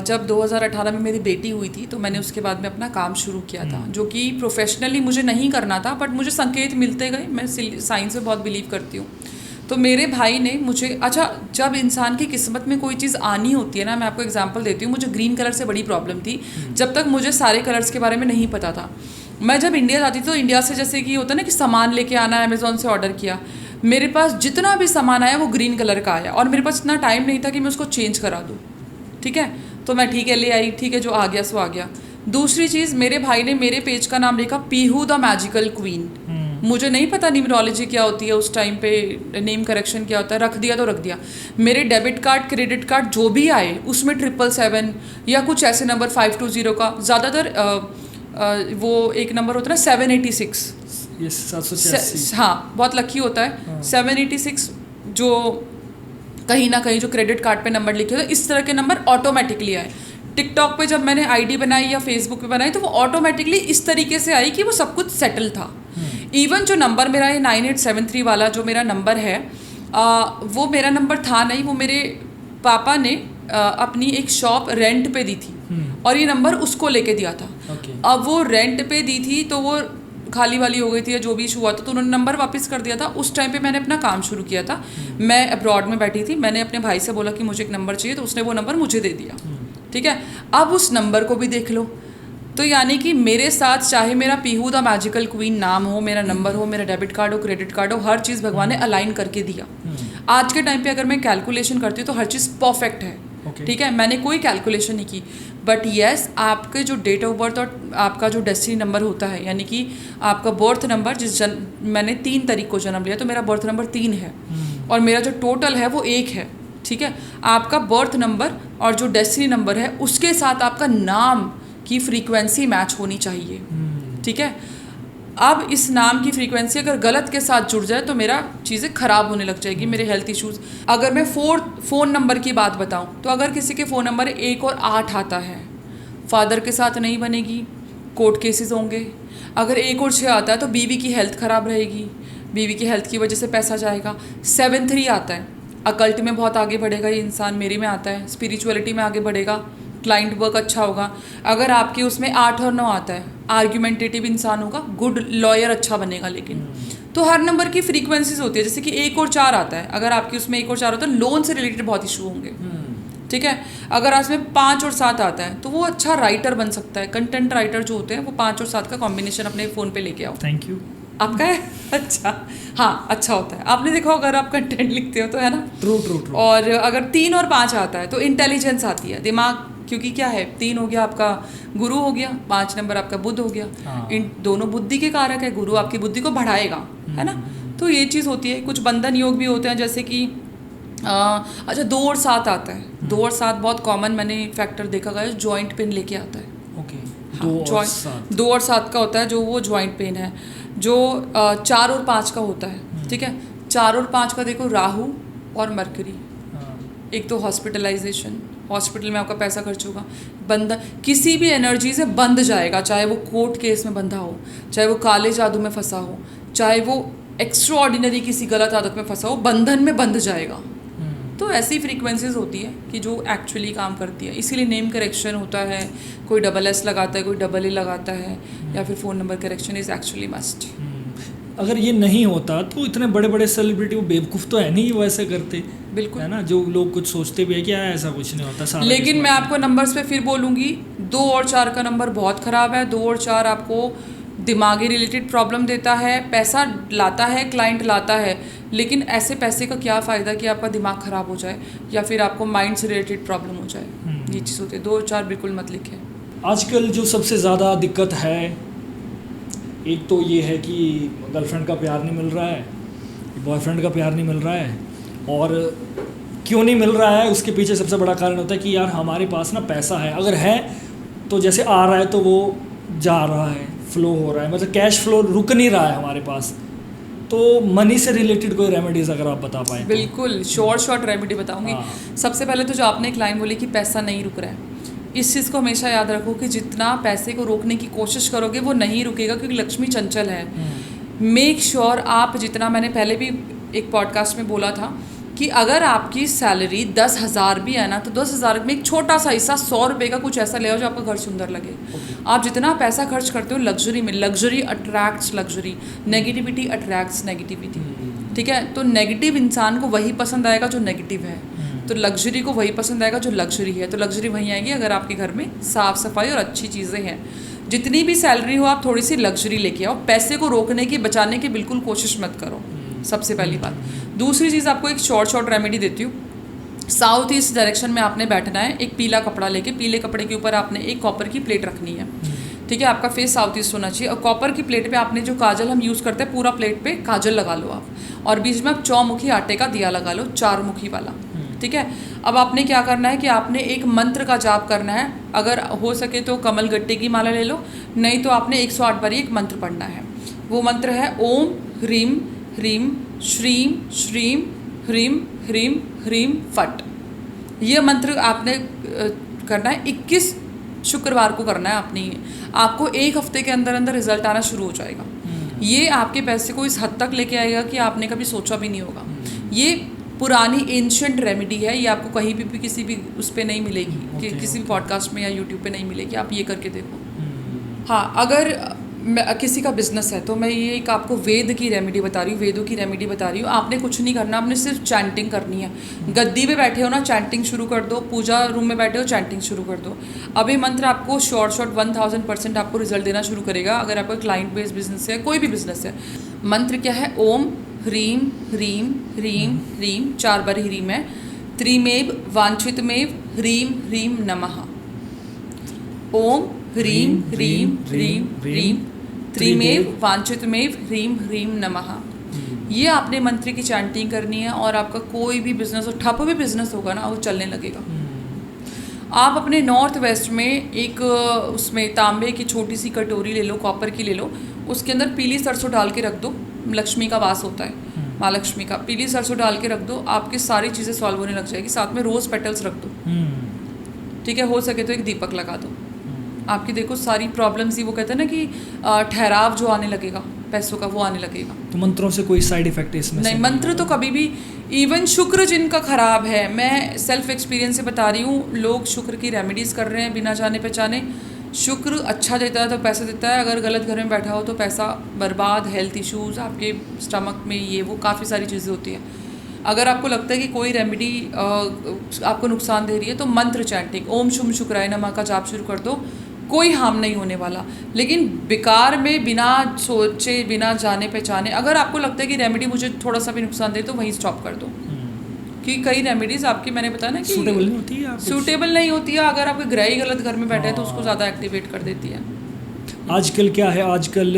जब 2018 में मेरी बेटी हुई थी तो मैंने उसके बाद में अपना काम शुरू किया था, जो कि प्रोफेशनली मुझे नहीं करना था, बट मुझे संकेत मिलते गए। मैं साइंस में बहुत बिलीव करती हूँ। तो मेरे भाई ने मुझे, अच्छा, जब इंसान की किस्मत में कोई चीज़ आनी होती है ना, मैं आपको एग्जांपल देती हूँ। मुझे ग्रीन कलर से बड़ी प्रॉब्लम थी, जब तक मुझे सारे कलर्स के बारे में नहीं पता था। मैं जब इंडिया जाती थी तो इंडिया से जैसे कि होता है ना कि सामान लेके आना, अमेज़ॉन से ऑर्डर किया, मेरे पास जितना भी सामान आया वो ग्रीन कलर का आया, और मेरे पास इतना टाइम नहीं था कि मैं उसको चेंज करा दूँ। ठीक है, तो मैं ठीक है ले आई, ठीक है, जो आ गया सो आ गया। दूसरी चीज़, मेरे भाई ने मेरे पेज का नाम लिखा पीहू द मैजिकल क्वीन। मुझे नहीं पता न्यूमरोलॉजी क्या होती है उस टाइम पे, नेम करेक्शन क्या होता है, रख दिया तो रख दिया। मेरे डेबिट कार्ड, क्रेडिट कार्ड जो भी आए उसमें 777 या कुछ ऐसे नंबर 520 का, ज़्यादातर वो एक नंबर होता है ना 786, ये 786, हाँ बहुत लकी होता है। 786 जो कहीं ना कहीं जो क्रेडिट कार्ड पे नंबर लिखे होते, इस तरह के नंबर ऑटोमेटिकली आए। टिकटॉक पे जब मैंने आईडी बनाई या फेसबुक पे बनाई तो वो ऑटोमेटिकली इस तरीके से आई कि वो सब कुछ सेटल था। इवन जो नंबर मेरा ये 9873 वाला जो मेरा नंबर है, वो मेरा नंबर था नहीं, वो मेरे पापा ने अपनी एक शॉप रेंट पे दी थी और ये नंबर उसको लेके दिया था। अब वो रेंट पे दी थी तो वो खाली वाली हो गई थी या जो भी इशू हुआ था, तो उन्होंने नंबर वापस कर दिया था। उस टाइम पे मैंने अपना काम शुरू किया था, मैं अब्रॉड में बैठी थी, मैंने अपने भाई से बोला कि मुझे एक नंबर चाहिए, तो उसने वो नंबर मुझे दे दिया। ठीक है, अब उस नंबर को भी देख लो। तो यानी कि मेरे साथ चाहे मेरा पीहू द मैजिकल क्वीन नाम हो, मेरा नंबर हो, मेरा डेबिट कार्ड हो, क्रेडिट कार्ड हो, हर चीज़ भगवान ने अलाइन करके दिया। आज के टाइम पे अगर मैं कैलकुलेशन करती हूँ तो हर चीज़ परफेक्ट है। ठीक है, मैंने कोई कैलकुलेशन नहीं की, बट येस आपके जो डेट ऑफ बर्थ और आपका जो डेस्टिनी नंबर होता है, यानी कि आपका बर्थ नंबर, मैंने 3 तारीख को जन्म लिया तो मेरा बर्थ नंबर 3 है और मेरा जो टोटल है वो 1 है। ठीक है, आपका बर्थ नंबर और जो डेस्टिनी नंबर है उसके साथ आपका नाम की फ्रीक्वेंसी मैच होनी चाहिए। ठीक है, अब इस नाम की फ्रीक्वेंसी अगर गलत के साथ जुड़ जाए तो मेरा चीज़ें ख़राब होने लग जाएगी, मेरे हेल्थ इश्यूज़। अगर मैं फ़ोन नंबर की बात बताऊं तो अगर किसी के फ़ोन नंबर 1 और 8 आता है, फादर के साथ नहीं बनेगी, कोर्ट केसेस होंगे। अगर 1 और 6 आता है तो बीवी की हेल्थ ख़राब रहेगी, बीवी की हेल्थ की वजह से पैसा जाएगा। 7-3 आता है, अकल्ट में बहुत आगे बढ़ेगा ये इंसान, मेरे में आता है, स्पिरिचुअलिटी में आगे बढ़ेगा, क्लाइंट वर्क अच्छा होगा। अगर आपके उसमें 8 और 9 आता है, आर्ग्यूमेंटेटिव इंसान होगा, गुड लॉयर अच्छा बनेगा। लेकिन तो हर नंबर की फ्रीक्वेंसीज होती है, जैसे कि 1 और 4 आता है, अगर आपकी उसमें 1 और 4 होता है, लोन से रिलेटेड बहुत इशू होंगे। ठीक है, अगर उसमें 5 और 7 आता है तो वो अच्छा राइटर बन सकता है, कंटेंट राइटर जो होते हैं वो 5 और 7 का कॉम्बिनेशन अपने फ़ोन पे लेके आओ। Thank you. आपका है? अच्छा, हाँ अच्छा होता है, आपने देखा अगर आप कंटेंट लिखते हो तो, है ना। ट्रू। और अगर 3 और 5 आता है तो इंटेलिजेंस आती है, दिमाग, क्योंकि क्या है 3 हो गया आपका गुरु हो गया, 5 नंबर आपका बुध हो गया। इन दोनों बुद्धि के कारक है, गुरु आपकी बुद्धि को बढ़ाएगा, है ना। तो ये चीज़ होती है। कुछ बंधन योग भी होते हैं, जैसे कि अच्छा 2 और 7 आता है। 2 और 7 बहुत कॉमन मैंने फैक्टर देखा गया है, जॉइंट पेन लेके आता है। ओके, 2 और 7 का होता है जो वो जॉइंट पेन है। जो 4 और 5 का होता है, ठीक है, 4 और 5 का देखो राहु और मरकरी, एक तो हॉस्पिटलाइजेशन, हॉस्पिटल में आपका पैसा खर्च होगा, बंद किसी भी एनर्जी से बंध जाएगा, चाहे वो कोर्ट केस में बंधा हो, चाहे वो काले जादू में फंसा हो, चाहे वो एक्स्ट्रा ऑर्डिनरी किसी गलत आदत में फंसा हो, बंधन में बंध जाएगा। तो ऐसी फ्रीक्वेंसीज होती है कि जो एक्चुअली काम करती है। इसीलिए नेम करेक्शन होता है, कोई SS लगाता है, कोई AA लगाता है, या फिर phone number correction is actually must. अगर ये नहीं होता तो इतने बड़े बड़े सेलिब्रिटी वो बेवकूफ़ तो है नहीं, वो ऐसे करते, बिल्कुल, है ना। जो लोग कुछ सोचते भी है कि ऐसा कुछ नहीं होता सारा। लेकिन मैं आपको नंबर्स पे फिर बोलूँगी, 2 और 4 का नंबर बहुत ख़राब है। 2 और 4 आपको दिमागी रिलेटेड प्रॉब्लम देता है, पैसा लाता है, क्लाइंट लाता है, लेकिन ऐसे पैसे का क्या फ़ायदा कि आपका दिमाग ख़राब हो जाए या फिर आपको माइंड से रिलेटेड प्रॉब्लम हो जाए। ये चीज़ होती है। 2 और 4 बिल्कुल मत लिखें। आजकल जो सबसे ज़्यादा दिक्कत है, एक तो ये है कि गर्लफ्रेंड का प्यार नहीं मिल रहा है, बॉयफ्रेंड का प्यार नहीं मिल रहा है, और क्यों नहीं मिल रहा है उसके पीछे सबसे बड़ा कारण होता है कि यार हमारे पास ना पैसा है, अगर है तो जैसे आ रहा है तो वो जा रहा है, फ्लो हो रहा है, मतलब कैश फ्लो रुक नहीं रहा है हमारे पास। तो मनी से रिलेटेड कोई रेमेडीज अगर आप बता पाएँ। बिल्कुल शॉर्ट रेमेडी बताऊंगी। हाँ। सबसे पहले तो जो आपने एक लाइन बोली कि पैसा नहीं रुक रहा है, इस चीज़ को हमेशा याद रखो कि जितना पैसे को रोकने की कोशिश करोगे वो नहीं रुकेगा, क्योंकि लक्ष्मी चंचल है। मेक श्योर आप जितना, मैंने पहले भी एक पॉडकास्ट में बोला था कि अगर आपकी सैलरी 10,000 भी है ना, तो 10,000 में एक छोटा सा हिस्सा 100 रुपये का कुछ ऐसा ले आओ जो आपका घर सुंदर लगे। आप जितना पैसा खर्च करते हो लग्जरी में, luxury attracts luxury, negativity attracts negativity. ठीक है, तो नेगेटिव इंसान को वही पसंद आएगा जो नेगेटिव है, तो लग्जरी को वही पसंद आएगा जो लग्जरी है। तो लग्जरी वहीं आएगी अगर आपके घर में साफ़ सफाई और अच्छी चीज़ें हैं। जितनी भी सैलरी हो आप थोड़ी सी लग्जरी लेके आओ, पैसे को रोकने की बचाने की बिल्कुल कोशिश मत करो, सबसे पहली बात। दूसरी चीज़ आपको एक शॉर्ट रेमेडी देती हूँ। साउथ ईस्ट डायरेक्शन में आपने बैठना है, एक पीला कपड़ा लेके, पीले कपड़े के ऊपर आपने एक कॉपर की प्लेट रखनी है। ठीक है, आपका फेस साउथ ईस्ट होना चाहिए, और कॉपर की प्लेट पे आपने जो काजल हम यूज़ करते हैं पूरा प्लेट पे काजल लगा लो आप, और बीच में आप चौमुखी आटे का दिया लगा लो, 4 मुखी वाला। ठीक है, अब आपने क्या करना है कि आपने एक मंत्र का जाप करना है। अगर हो सके तो कमल गट्टे की माला ले लो, नहीं तो आपने 108 बार एक मंत्र पढ़ना है। वो मंत्र है ओम ह्रीम ह्रीम श्रीम श्रीम ह्रीम ह्रीम ह्रीम फट। ये मंत्र आपने करना है, 21 शुक्रवार को करना है आपने। आपको 1 हफ्ते के अंदर अंदर रिजल्ट आना शुरू हो जाएगा। ये आपके पैसे को इस हद तक लेके आएगा कि आपने कभी सोचा भी नहीं होगा। ये पुरानी एंशिएंट रेमेडी है, ये आपको कहीं भी किसी भी उस पर नहीं मिलेगी, कि किसी भी पॉडकास्ट में या यूट्यूब पे नहीं मिलेगी। आप ये करके देखो। हाँ, अगर किसी का बिजनेस है तो मैं ये एक आपको वेद की रेमेडी बता रही हूँ, वेदों की रेमेडी बता रही हूँ। आपने कुछ नहीं करना, आपने सिर्फ चैंटिंग करनी है। गद्दी पे बैठे हो ना, चैंटिंग शुरू कर दो। पूजा रूम में बैठे हो, चैंटिंग शुरू कर दो। अब ये मंत्र आपको शॉर्ट 1000% आपको रिजल्ट देना शुरू करेगा। अगर आपका क्लाइंट बेस्ड बिजनेस है, कोई भी बिजनेस है। मंत्र क्या है? ओम ह्रीम ह्रीम ह्रीम ह्रीम, 4 बार ह्रीम है। त्रिमेव वांछितमेव ह्रीम ह्रीम नमः। ओम ह्रीम ह्रीम ह्रीम ह्रीम त्रिमेव वांछितमेव ह्रीम ह्रीम नमः। ये आपने मंत्र की चैंटिंग करनी है, और आपका कोई भी बिजनेस हो, ठप भी बिजनेस होगा ना, वो चलने लगेगा। आप अपने नॉर्थ वेस्ट में एक उसमें तांबे की छोटी सी कटोरी ले लो, कॉपर की ले लो, उसके अंदर पीली सरसों डाल के रख दो। लक्ष्मी का वास होता है, माँ लक्ष्मी का। पीली सरसों डाल के रख दो, आपकी सारी चीज़ें सॉल्व होने लग जाएगी। साथ में रोज़ पेटल्स रख दो। ठीक है, हो सके तो एक दीपक लगा दो। आपकी देखो सारी प्रॉब्लम्स ही, वो कहते हैं ना कि ठहराव जो आने लगेगा पैसों का, वो आने लगेगा। तो मंत्रों से कोई साइड इफेक्ट इसमें नहीं, मंत्र तो कभी भी, इवन शुक्र जिनका खराब है, मैं सेल्फ एक्सपीरियंस से बता रही हूँ, लोग शुक्र की रेमेडीज़ कर रहे हैं बिना जाने पहचाने। शुक्र अच्छा देता है तो पैसा देता है, अगर गलत घर में बैठा हो तो पैसा बर्बाद, हेल्थ इश्यूज़, आपके स्टमक में ये वो काफ़ी सारी चीज़ें होती हैं। अगर आपको लगता है कि कोई रेमेडी आपको नुकसान दे रही है तो मंत्र चैंटिंग ओम शुम शुक्राय नमः का जाप शुरू कर दो, कोई हार्म नहीं होने वाला। लेकिन बेकार में बिना सोचे बिना जाने पहचाने, अगर आपको लगता है कि रेमेडी मुझे थोड़ा सा भी नुकसान दे तो वहीं स्टॉप कर दो। कि कई रेमेडीज़ आपकी, मैंने बताया ना कि सूटेबल नहीं होती है, सूटेबल नहीं होती है। अगर आपके ग्रह ही गलत घर में बैठे हैं तो उसको ज़्यादा एक्टिवेट कर देती है। आजकल क्या है, आजकल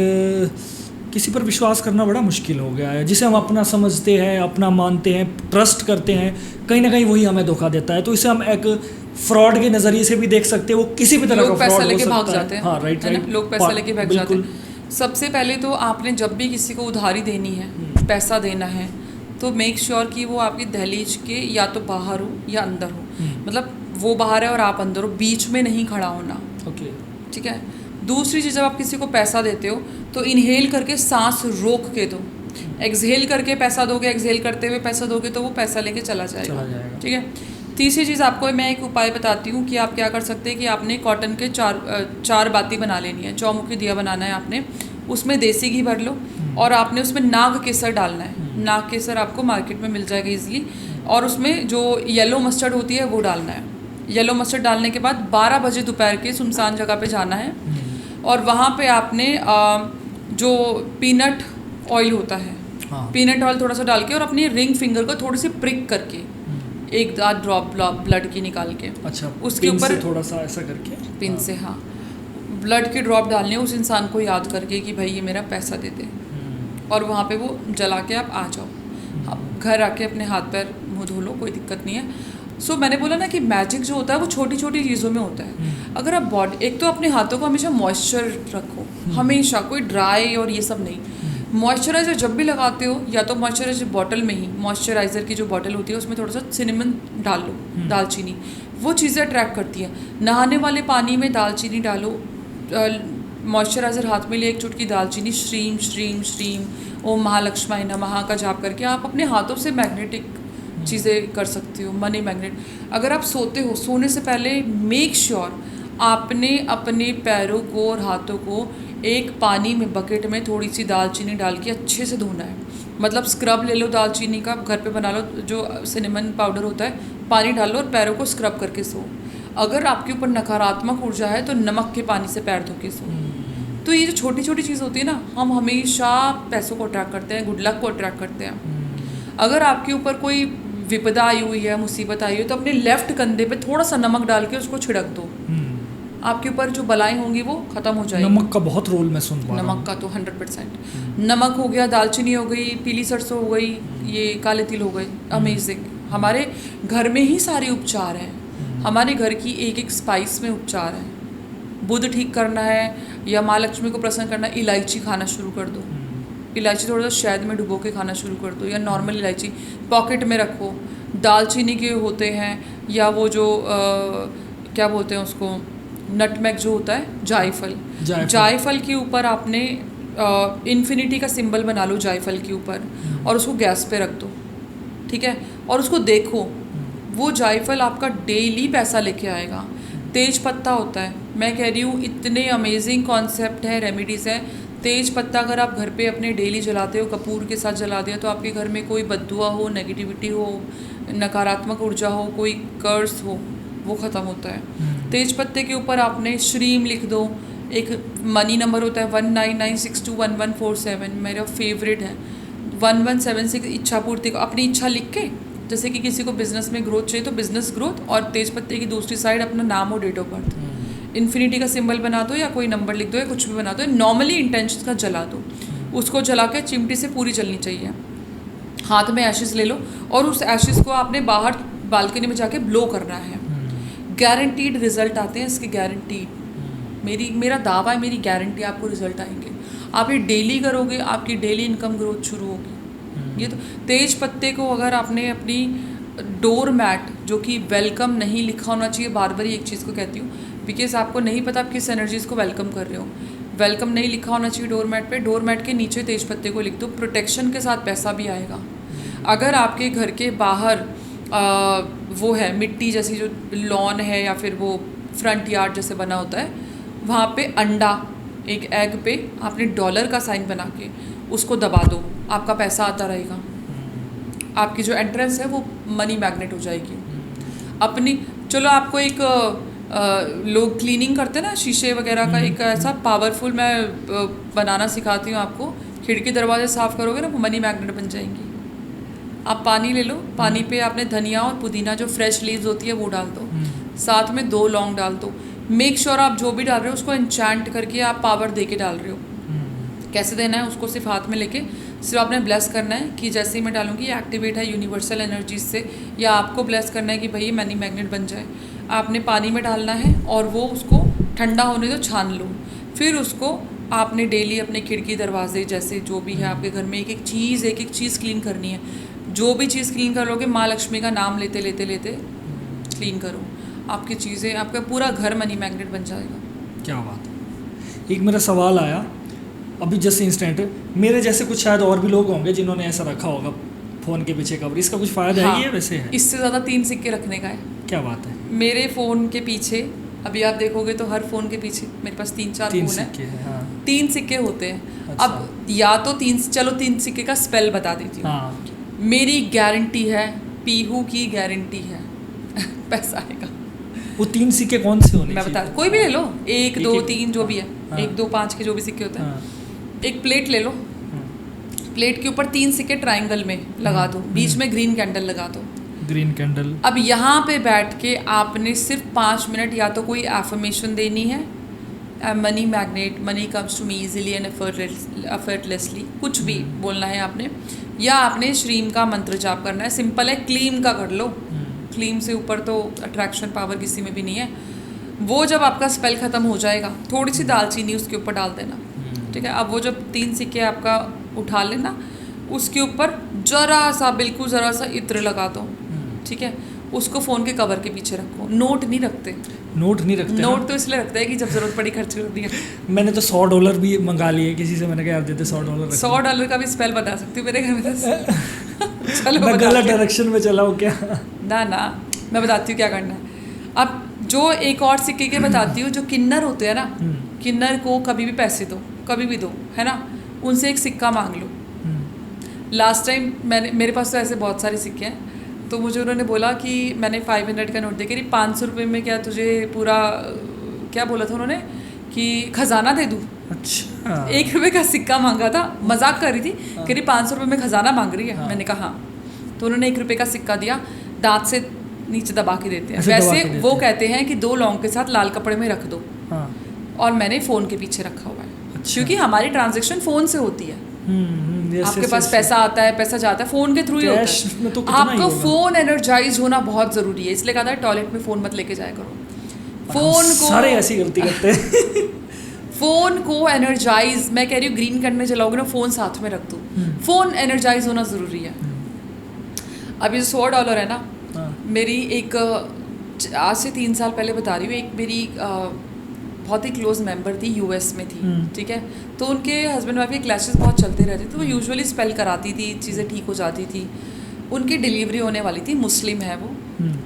किसी पर विश्वास करना बड़ा मुश्किल हो गया है। जिसे हम अपना समझते हैं, अपना मानते हैं, ट्रस्ट करते हैं, कहीं ना कहीं वही हमें धोखा देता है। तो इसे हम एक फ्रॉड के नज़रिए से भी देख सकते हैं। वो किसी भी तरह का फ्रॉड हो सकता है। लेके भाग जाते हैं। हाँ, राइट राइट, लोग पैसा लेके भाग जाते हैं। सबसे पहले तो आपने जब भी किसी को उधारी देनी है, पैसा देना है, तो मेक श्योर कि वो आपकी दहलीज के या तो बाहर हो या अंदर हो। मतलब वो बाहर है और आप अंदर हो, बीच में नहीं खड़ा होना। ओके, ठीक है। दूसरी चीज़, जब आप किसी को पैसा देते हो तो इनहेल करके सांस रोक के दो। एक्सहेल करके पैसा दोगे, एक्सहेल करते हुए पैसा दोगे तो वो पैसा लेके चला जाएगा। ठीक है। तीसरी चीज़, आपको मैं एक उपाय बताती हूँ कि आप क्या कर सकते हैं कि आपने कॉटन के चार बाती बना लेनी है, चौमुखी दिया बनाना है आपने। उसमें देसी घी भर लो और आपने उसमें नाग केसर डालना है। नाग केसर आपको मार्केट में मिल जाएगा ईजिली। और उसमें जो येलो मस्टर्ड होती है वो डालना है। येलो मस्टर्ड डालने के बाद 12 बजे दोपहर के सुनसान जगह पे जाना है, और वहाँ पे आपने जो पीनट ऑयल होता है, पीनट ऑयल थोड़ा सा डाल के और अपनी रिंग फिंगर को थोड़ी सी प्रिक करके एक आध ड्रॉप ब्लड की निकाल के, अच्छा, उसके ऊपर थोड़ा सा ऐसा करके पिन से, हाँ, ब्लड के ड्रॉप डालने, उस इंसान को याद करके कि भाई ये मेरा पैसा दे दे, और वहाँ पे वो जला के आप आ जाओ। आप घर आके अपने हाथ पैर मुँह धो लो, कोई दिक्कत नहीं है। सो मैंने बोला ना कि मैजिक जो होता है वो छोटी छोटी चीज़ों में होता है। अगर आप बॉडी, एक तो अपने हाथों को हमेशा मॉइस्चर रखो, हमेशा, कोई ड्राई और ये सब नहीं। मॉइस्चराइज़र जब भी लगाते हो या तो मॉइस्चराइज़र बॉटल में ही, मॉइस्चराइज़र की जो बॉटल होती है उसमें थोड़ा सा सिनेमन डाल लो, दालचीनी, वो चीज़ें अट्रैक्ट करती है। नहाने वाले पानी में दालचीनी डालो, मॉइस्चराइज़र हाथ में लिए एक चुटकी दालचीनी, श्रीम श्रीम श्रीम ओम महालक्ष्मी नमः का जाप करके आप अपने हाथों से मैग्नेटिक चीज़ें कर सकते हो, मनी मैग्नेट। अगर आप सोते हो, सोने से पहले मेक श्योर आपने अपने पैरों को और हाथों को एक पानी में, बकेट में थोड़ी सी दालचीनी डाल के अच्छे से धोना है। मतलब स्क्रब ले लो दालचीनी का, घर पे बना लो, जो सिनेमन पाउडर होता है, पानी डाल लो और पैरों को स्क्रब करके सो। अगर आपके ऊपर नकारात्मक ऊर्जा है तो नमक के पानी से पैर धो के सो। तो ये जो छोटी छोटी चीज़ होती है ना, हम हमेशा पैसों को अट्रैक्ट करते हैं, गुड लक को अट्रैक्ट करते हैं। अगर आपके ऊपर कोई विपदा आई हुई है, मुसीबत आई हुई है, तो अपने लेफ्ट कंधे पे थोड़ा सा नमक डाल के उसको छिड़क दो, आपके ऊपर जो बलाएं होंगी वो खत्म हो जाएगी। नमक का बहुत रोल मैं सुन पा रहा हूँ। नमक का तो 100%। नमक हो गया, दालचीनी हो गई, पीली सरसों हो गई, ये काले तिल हो गए, अमेजिंग। हमारे घर में ही सारे उपचार हैं, हमारे घर की एक एक स्पाइस में उपचार है। बुध ठीक करना है या माँ लक्ष्मी को प्रसन्न करना है, इलायची खाना शुरू कर दो। इलायची थोड़ा सा शहद में डुबो के खाना शुरू कर दो, या नॉर्मल इलायची पॉकेट में रखो। दालचीनी के होते हैं, या वो जो क्या बोलते हैं उसको, नटमेग जो होता है, जायफल। जायफल के ऊपर आपने इन्फिनिटी का सिंबल बना लो जायफल के ऊपर, और उसको गैस पे रख दो, ठीक है, और उसको देखो, वो जायफल आपका डेली पैसा लेके आएगा। तेज पत्ता होता है, मैं कह रही हूँ इतने अमेजिंग कॉन्सेप्ट है, रेमेडीज़ हैं। तेज पत्ता अगर आप घर पे अपने डेली जलाते हो, कपूर के साथ जला दिया, तो आपके घर में कोई बद्दुआ हो, नेगेटिविटी हो, नकारात्मक ऊर्जा हो, कोई कर्स हो, वो ख़त्म होता है। तेज पत्ते के ऊपर आपने श्रीम लिख दो। एक मनी नंबर होता है 1996211147, मेरा फेवरेट है 1176। इच्छा पूर्ति को अपनी इच्छा लिख के, जैसे कि किसी को बिजनेस में ग्रोथ चाहिए तो बिजनेस ग्रोथ, और तेज पत्ते की दूसरी साइड अपना नाम और डेट ऑफ बर्थ, इन्फिनिटी का सिंबल बना दो या कोई नंबर लिख दो या कुछ भी बना दो। नॉर्मली इंटेंशन का जला दो, उसको जला के चिमटी से पूरी जलनी चाहिए। हाथ में एशेस ले लो और उस एशेस को आपने बाहर बालकनी में जाके ब्लो करना है। गारंटीड रिजल्ट आते हैं इसके, गारंटीड। मेरा दावा है, मेरी गारंटी, आपको रिजल्ट आएंगे। आप ये डेली करोगे, आपकी डेली इनकम ग्रोथ शुरू होगी। ये तो तेज पत्ते को अगर आपने अपनी डोर मैट, जो कि वेलकम नहीं लिखा होना चाहिए, बार बार एक चीज़ को कहती हूँ, बिकॉज आपको नहीं पता आप किस एनर्जीज़ को वेलकम कर रहे हो। वेलकम नहीं लिखा होना चाहिए डोर मैट पे। डोर मैट के नीचे तेज पत्ते को लिख दो, प्रोटेक्शन के साथ पैसा भी आएगा। अगर आपके घर के बाहर वो है मिट्टी जैसी जो लॉन है, या फिर वो फ्रंट यार्ड जैसे बना होता है, वहाँ पे अंडा, एक एग पे आपने डॉलर का साइन बना के उसको दबा दो, आपका पैसा आता रहेगा। आपकी जो एंट्रेंस है वो मनी मैग्नेट हो जाएगी। अपनी चलो आपको एक लोग क्लीनिंग करते हैं ना शीशे वगैरह का, एक ऐसा पावरफुल मैं बनाना सिखाती हूँ आपको। खिड़की दरवाजे साफ़ करोगे ना, वो मनी मैग्नेट बन जाएंगी। आप पानी ले लो, पानी पे आपने धनिया और पुदीना जो फ्रेश लीव्स होती है वो डाल दो, साथ में 2 लौंग डाल दो। मेक श्योर आप जो भी डाल रहे हो उसको एन्चैंट करके आप पावर दे के डाल रहे हो। कैसे देना है उसको, सिर्फ हाथ में लेके सिर्फ आपने ब्लेस करना है कि जैसे ही मैं डालूंगी ये एक्टिवेट है यूनिवर्सल एनर्जीज से, या आपको ब्लेस करना है कि भाई ये मनी मैग्नेट बन जाए। आपने पानी में डालना है और वो उसको ठंडा होने दो, छान लो। फिर उसको आपने डेली अपने खिड़की दरवाजे जैसे जो भी है आपके घर में एक एक चीज़ क्लीन करनी है। जो भी चीज़ क्लीन करोगे, माँ लक्ष्मी का नाम लेते लेते लेते क्लीन करो, आपकी चीज़ें, आपका पूरा घर मनी मैग्नेट बन जाएगा। क्या बात है। एक मेरा सवाल आया अभी जैसे इंस्टेंट, मेरे जैसे कुछ शायद और भी लोग होंगे जिन्होंने ऐसा रखा होगा फ़ोन के पीछे कवर, इसका कुछ फ़ायदा है? ये वैसे है, इससे ज़्यादा 3 सिक्के रखने का है। क्या बात है। मेरे फ़ोन के पीछे अभी आप देखोगे तो हर फ़ोन के पीछे मेरे पास 3-4 फ़ोन है, हाँ। 3 सिक्के होते हैं। अच्छा। अब या तो 3 सिक्के का स्पेल बता देती हूँ। हाँ। मेरी गारंटी है, पीहू की गारंटी है पैसा आएगा। वो 3 सिक्के कौन से होने? मैं बता, कोई भी ले लो, 1 2 3 जो भी है, हाँ। 1 2 5 के जो भी सिक्के होते हैं। हाँ। एक प्लेट ले लो, प्लेट के ऊपर 3 सिक्के ट्रायंगल में लगा दो, बीच में ग्रीन कैंडल लगा दो, ग्रीन कैंडल। अब यहाँ पे बैठ के आपने सिर्फ 5 मिनट या तो कोई एफर्मेशन देनी है, money magnet, money comes to me easily and effortlessly, कुछ भी बोलना है आपने, या आपने श्रीम का मंत्र जाप करना है। सिंपल है, क्लीम का कर लो, क्लीम से ऊपर तो अट्रैक्शन पावर किसी में भी नहीं है। वो जब आपका स्पेल ख़त्म हो जाएगा, थोड़ी सी दालचीनी उसके ऊपर डाल देना, ठीक है। अब वो जब 3 सिक्के आपका उठा लेना, उसके ऊपर जरा सा, बिल्कुल ज़रा सा इत्र लगा दो, ठीक है। उसको फ़ोन के कवर के पीछे रखो। नोट नहीं रखते, नोट नहीं रखते। नोट तो इसलिए रखते हैं कि जब ज़रूरत पड़ी खर्च कर दिया। मैंने तो $100 भी मंगा लिए किसी से, मैंने कहा यार देते $100 रख। $100 का भी स्पेल बता सकती हूँ मेरे घर में तो चलो मैं बता गलत के। डायरेक्शन में चला हूँ क्या? ना मैं बताती हूँ क्या करना है। अब जो एक और सिक्के के बताती हूँ, जो किन्नर होते हैं ना, किन्नर को कभी भी पैसे दो, कभी भी दो, है ना, उनसे एक सिक्का मांग लो। लास्ट टाइम मेरे पास तो ऐसे बहुत सारे सिक्के हैं, तो मुझे उन्होंने बोला कि मैंने 500 का नोट देके 500 रुपये में क्या तुझे पूरा, क्या बोला था उन्होंने कि खजाना दे दूँ। अच्छा, ₹1 का सिक्का मांगा था, मजाक कर रही थी, कह रही 500 रुपये में खजाना मांग रही है। मैंने कहा हाँ। तो उन्होंने ₹1 का सिक्का दिया, दांत से नीचे दबा के देते हैं। वैसे वो कहते हैं कि 2 लौंग के साथ लाल कपड़े में रख दो। और मैंने फ़ोन के पीछे रखा हुआ है। अच्छा। क्योंकि हमारी ट्रांजेक्शन फ़ोन से होती है। आपके पास पैसा आता है, पैसा जाता है, फ़ोन के थ्रू ही होता है। तो आपका फ़ोन एनर्जाइज होना बहुत ज़रूरी है, इसलिए कहा था टॉयलेट में फ़ोन मत लेके जाया करो। फ़ोन को सारे ऐसी गलती करते हैं। फ़ोन को एनर्जाइज, मैं कह रही हूँ ग्रीन करने चलाओगे ना, फ़ोन साथ में रख दो। फ़ोन एनर्जाइज होना ज़रूरी है। अब ये $100 है ना, मेरी एक आज से 3 साल पहले बता रही हूँ, एक मेरी बहुत ही क्लोज मेंबर थी, यूएस में थी, ठीक है। तो उनके हस्बैंड वाइफ के क्लैशेस बहुत चलते रहते थे, तो वो यूजुअली स्पेल कराती थी, चीज़ें ठीक हो जाती थी। उनकी डिलीवरी होने वाली थी, मुस्लिम है वो,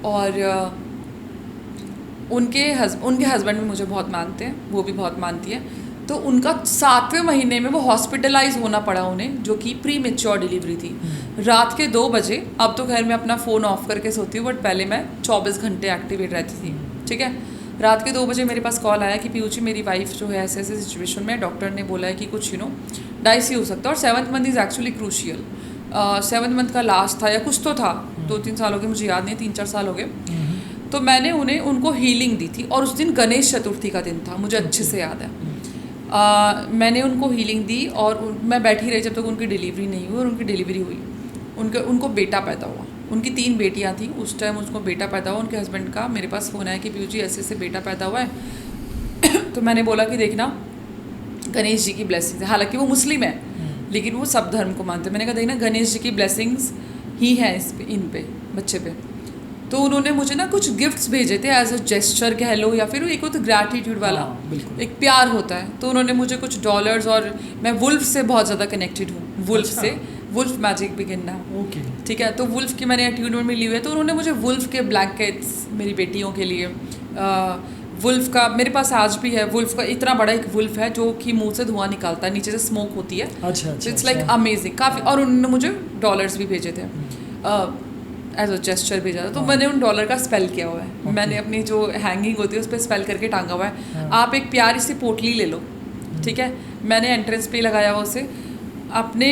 और उनके हस्बैंड भी मुझे बहुत मानते हैं, वो भी बहुत मानती है। तो उनका 7वें महीने में वो हॉस्पिटलाइज होना पड़ा उन्हें, जो कि प्री मेच्योर डिलीवरी थी। रात के 2 बजे, अब तो खैर मैं अपना फ़ोन ऑफ करके सोती हूँ, बट पहले मैं 24 घंटे एक्टिवेट रहती थी, ठीक है। रात के 2 बजे मेरे पास कॉल आया कि पीयू जी मेरी वाइफ जो है ऐसे ऐसे सिचुएशन में, डॉक्टर ने बोला है कि कुछ डाइसी हो सकता है, और 7th month is actually crucial. 7th month का लास्ट था या कुछ तो था, 2-3 साल हो गए, मुझे याद नहीं, 3-4 साल हो गए। तो मैंने उनको हीलिंग दी थी, और उस दिन गणेश चतुर्थी का दिन था, मुझे अच्छे से याद है। मैंने उनको हीलिंग दी, और मैं बैठी रही जब तक उनकी डिलीवरी नहीं हुई, और उनकी डिलीवरी हुई। उनको बेटा पैदा हुआ। उनकी 3 बेटियां थी उस टाइम, उसको बेटा पैदा हुआ। उनके हस्बैंड का मेरे पास फ़ोन आया कि पीयू जी ऐसे ऐसे बेटा पैदा हुआ है। तो मैंने बोला कि देखना, गणेश जी की ब्लेसिंग्स है। हालांकि वो मुस्लिम है, लेकिन वो सब धर्म को मानते हैं। मैंने कहा देखना, गणेश जी की ब्लेसिंग्स ही हैं इन पे, बच्चे पे। तो उन्होंने मुझे ना कुछ गिफ्ट्स भेजे थे एज अ जेस्चर कह लो, या फिर एक होता ग्रैटिट्यूड वाला, एक प्यार होता है। तो उन्होंने मुझे कुछ $, और मैं वुल्फ से बहुत ज़्यादा कनेक्टेड हूँ, वुल्फ से, wolf magic begin now, okay, ठीक है। तो वुल्फ की मैंने अट्यूनमेंट में ली हुई है, तो उन्होंने मुझे वुल्फ के ब्लैंकेट्स मेरी बेटियों के लिए, वुल्फ का मेरे पास आज भी है। वुल्फ का इतना बड़ा एक वुल्फ है जो कि मुंह से धुआं निकालता है, नीचे से स्मोक होती है। अच्छा, इट्स लाइक अमेजिंग काफ़ी। और उन्होंने मुझे $, भी भेजे थे एज अ जेस्चर भेजा था। तो मैंने उन $, का स्पेल किया हुआ है। मैंने अपनी जो हैंगिंग होती है उस पर स्पेल करके टांगा हुआ है। आप एक प्यारी सी पोटली ले लो, ठीक है। मैंने एंट्रेंस पे लगाया हुआ उसे, अपने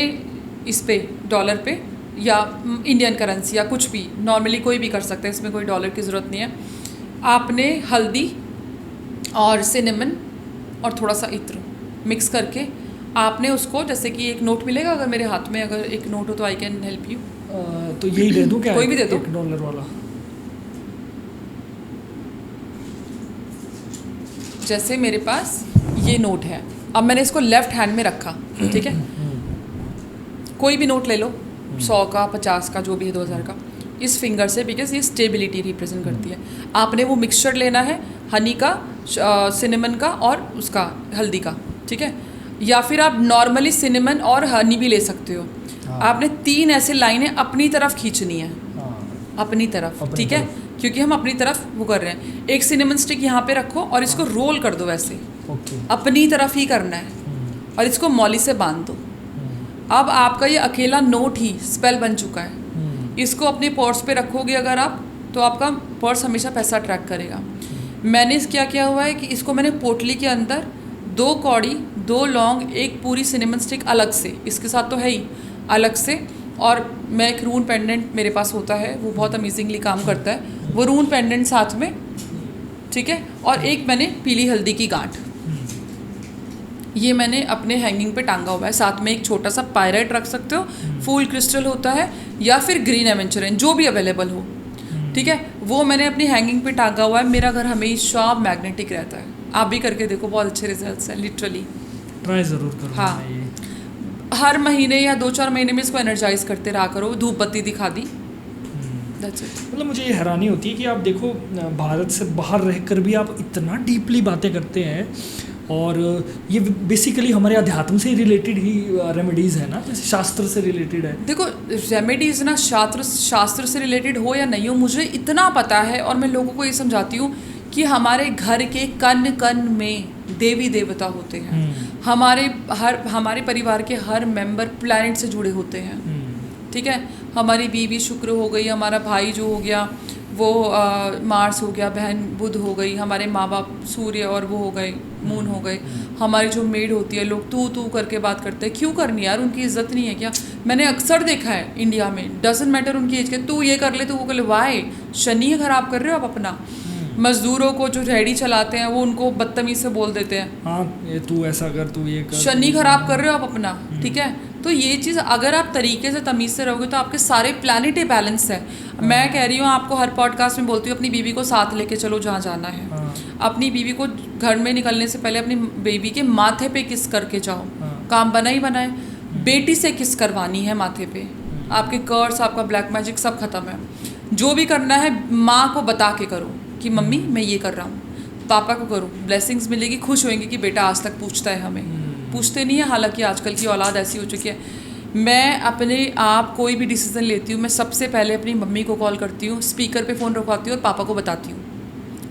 इस पे $, पे, या इंडियन करेंसी या कुछ भी, नॉर्मली कोई भी कर सकता है, इसमें कोई $, की ज़रूरत नहीं है। आपने हल्दी और सिनेमन और थोड़ा सा इत्र मिक्स करके आपने उसको, जैसे कि एक नोट मिलेगा, अगर मेरे हाथ में अगर एक नोट हो तो आई कैन हेल्प यू। तो यही दे दूं क्या? कोई भी दे दो, $1 वाला। जैसे मेरे पास ये नोट है, अब मैंने इसको लेफ्ट हैंड में रखा, ठीक है। कोई भी नोट ले लो, 100 का, 50 का, जो भी है, 2000 का, इस फिंगर से, बिकॉज ये स्टेबिलिटी रिप्रेजेंट करती है। आपने वो मिक्सचर लेना है, हनी का, सिनेमन का और उसका हल्दी का, ठीक है। या फिर आप नॉर्मली सिनेमन और हनी भी ले सकते हो। आपने 3 ऐसे लाइनें अपनी तरफ खींचनी है, अपनी तरफ, ठीक है, क्योंकि हम अपनी तरफ वो कर रहे हैं। एक सिनेमन स्टिक यहाँ पे रखो और इसको रोल कर दो वैसे, अपनी तरफ ही करना है, और इसको मौली से बांध दो। अब आपका ये अकेला नोट ही स्पेल बन चुका है। इसको अपने पर्स पे रखोगे अगर आप, तो आपका पर्स हमेशा पैसा अट्रैक्ट करेगा। मैंने क्या किया हुआ है कि इसको मैंने पोटली के अंदर 2 कौड़ी, 2 लौंग, एक पूरी सिनेमन स्टिक अलग से, इसके साथ तो है ही, अलग से, और मैं एक रून पेंडेंट मेरे पास होता है, वो बहुत अमेजिंगली काम करता है, वो रून पेंडेंट साथ में, ठीक है। और एक मैंने पीली हल्दी की गांठ, ये मैंने अपने हैंगिंग पे टांगा हुआ है। साथ में एक छोटा सा पायराइट रख सकते हो, फूल क्रिस्टल होता है, या फिर ग्रीन एवेंचुरिन, जो भी अवेलेबल हो, ठीक है, वो मैंने अपनी हैंगिंग पे टांगा हुआ है। मेरा घर हमेशा मैग्नेटिक रहता है। आप भी करके देखो, बहुत अच्छे रिजल्ट्स हैं, लिटरली ट्राई ज़रूर करूँगा। हाँ, हर महीने या 2-4 महीने में इसको एनर्जाइज करते रहा करो, धूप बत्ती दिखा दी, दैट्स इट। मतलब मुझे ये हैरानी होती है कि आप देखो भारत से बाहर रहकर भी आप इतना डीपली बातें करते हैं, और ये बेसिकली हमारे अध्यात्म से रिलेटेड ही रेमेडीज़ है ना, जैसे शास्त्र से रिलेटेड है। देखो रेमेडीज़ ना शास्त्र से रिलेटेड हो या नहीं हो, मुझे इतना पता है और मैं लोगों को ये समझाती हूँ कि हमारे घर के कण कण में देवी देवता होते हैं। हमारे परिवार के हर मेंबर प्लैनेट से जुड़े होते हैं, ठीक है। हमारी बीवी शुक्र हो गई, हमारा भाई जो हो गया वो मार्स हो गया, बहन बुध हो गई, हमारे माँ बाप सूर्य और वो हो गए मून हो गए। हमारी जो मेड होती है, लोग तू करके बात करते हैं, क्यों करनी यार, उनकी इज्जत नहीं है क्या? मैंने अक्सर देखा है इंडिया में, डजंट मैटर उनकी एज के, तू ये कर ले तू वो कर ले, वाई शनि खराब कर रहे हो आप अपना। मजदूरों को जो रेहड़ी चलाते हैं वो उनको बदतमीज से बोल देते हैं, हाँ ये तू ऐसा कर, तू ये कर, शनि खराब कर रहे हो आप अपना, ठीक है। तो ये चीज़ अगर आप तरीके से तमीज़ से रहोगे तो आपके सारे प्लैनेट बैलेंस है। मैं कह रही हूँ आपको, हर पॉडकास्ट में बोलती हूँ, अपनी बीवी को साथ लेके चलो जहाँ जाना है। अपनी बीवी को घर में निकलने से पहले अपनी बेबी के माथे पे किस करके जाओ, काम बना ही बनाए। बेटी से किस करवानी है माथे पे, आपके कर्स, आपका ब्लैक मैजिक सब खत्म है। जो भी करना है माँ को बता के करो कि मम्मी मैं ये कर रहा हूँ, पापा को करो, ब्लेसिंग्स मिलेगी, खुश होंगे कि बेटा आज तक पूछता है हमें। पूछते नहीं है, हालांकि आजकल की औलाद ऐसी हो चुकी है। मैं अपने आप कोई भी डिसीज़न लेती हूँ, मैं सबसे पहले अपनी मम्मी को कॉल करती हूँ, स्पीकर पे फ़ोन रखवाती हूँ और पापा को बताती हूँ।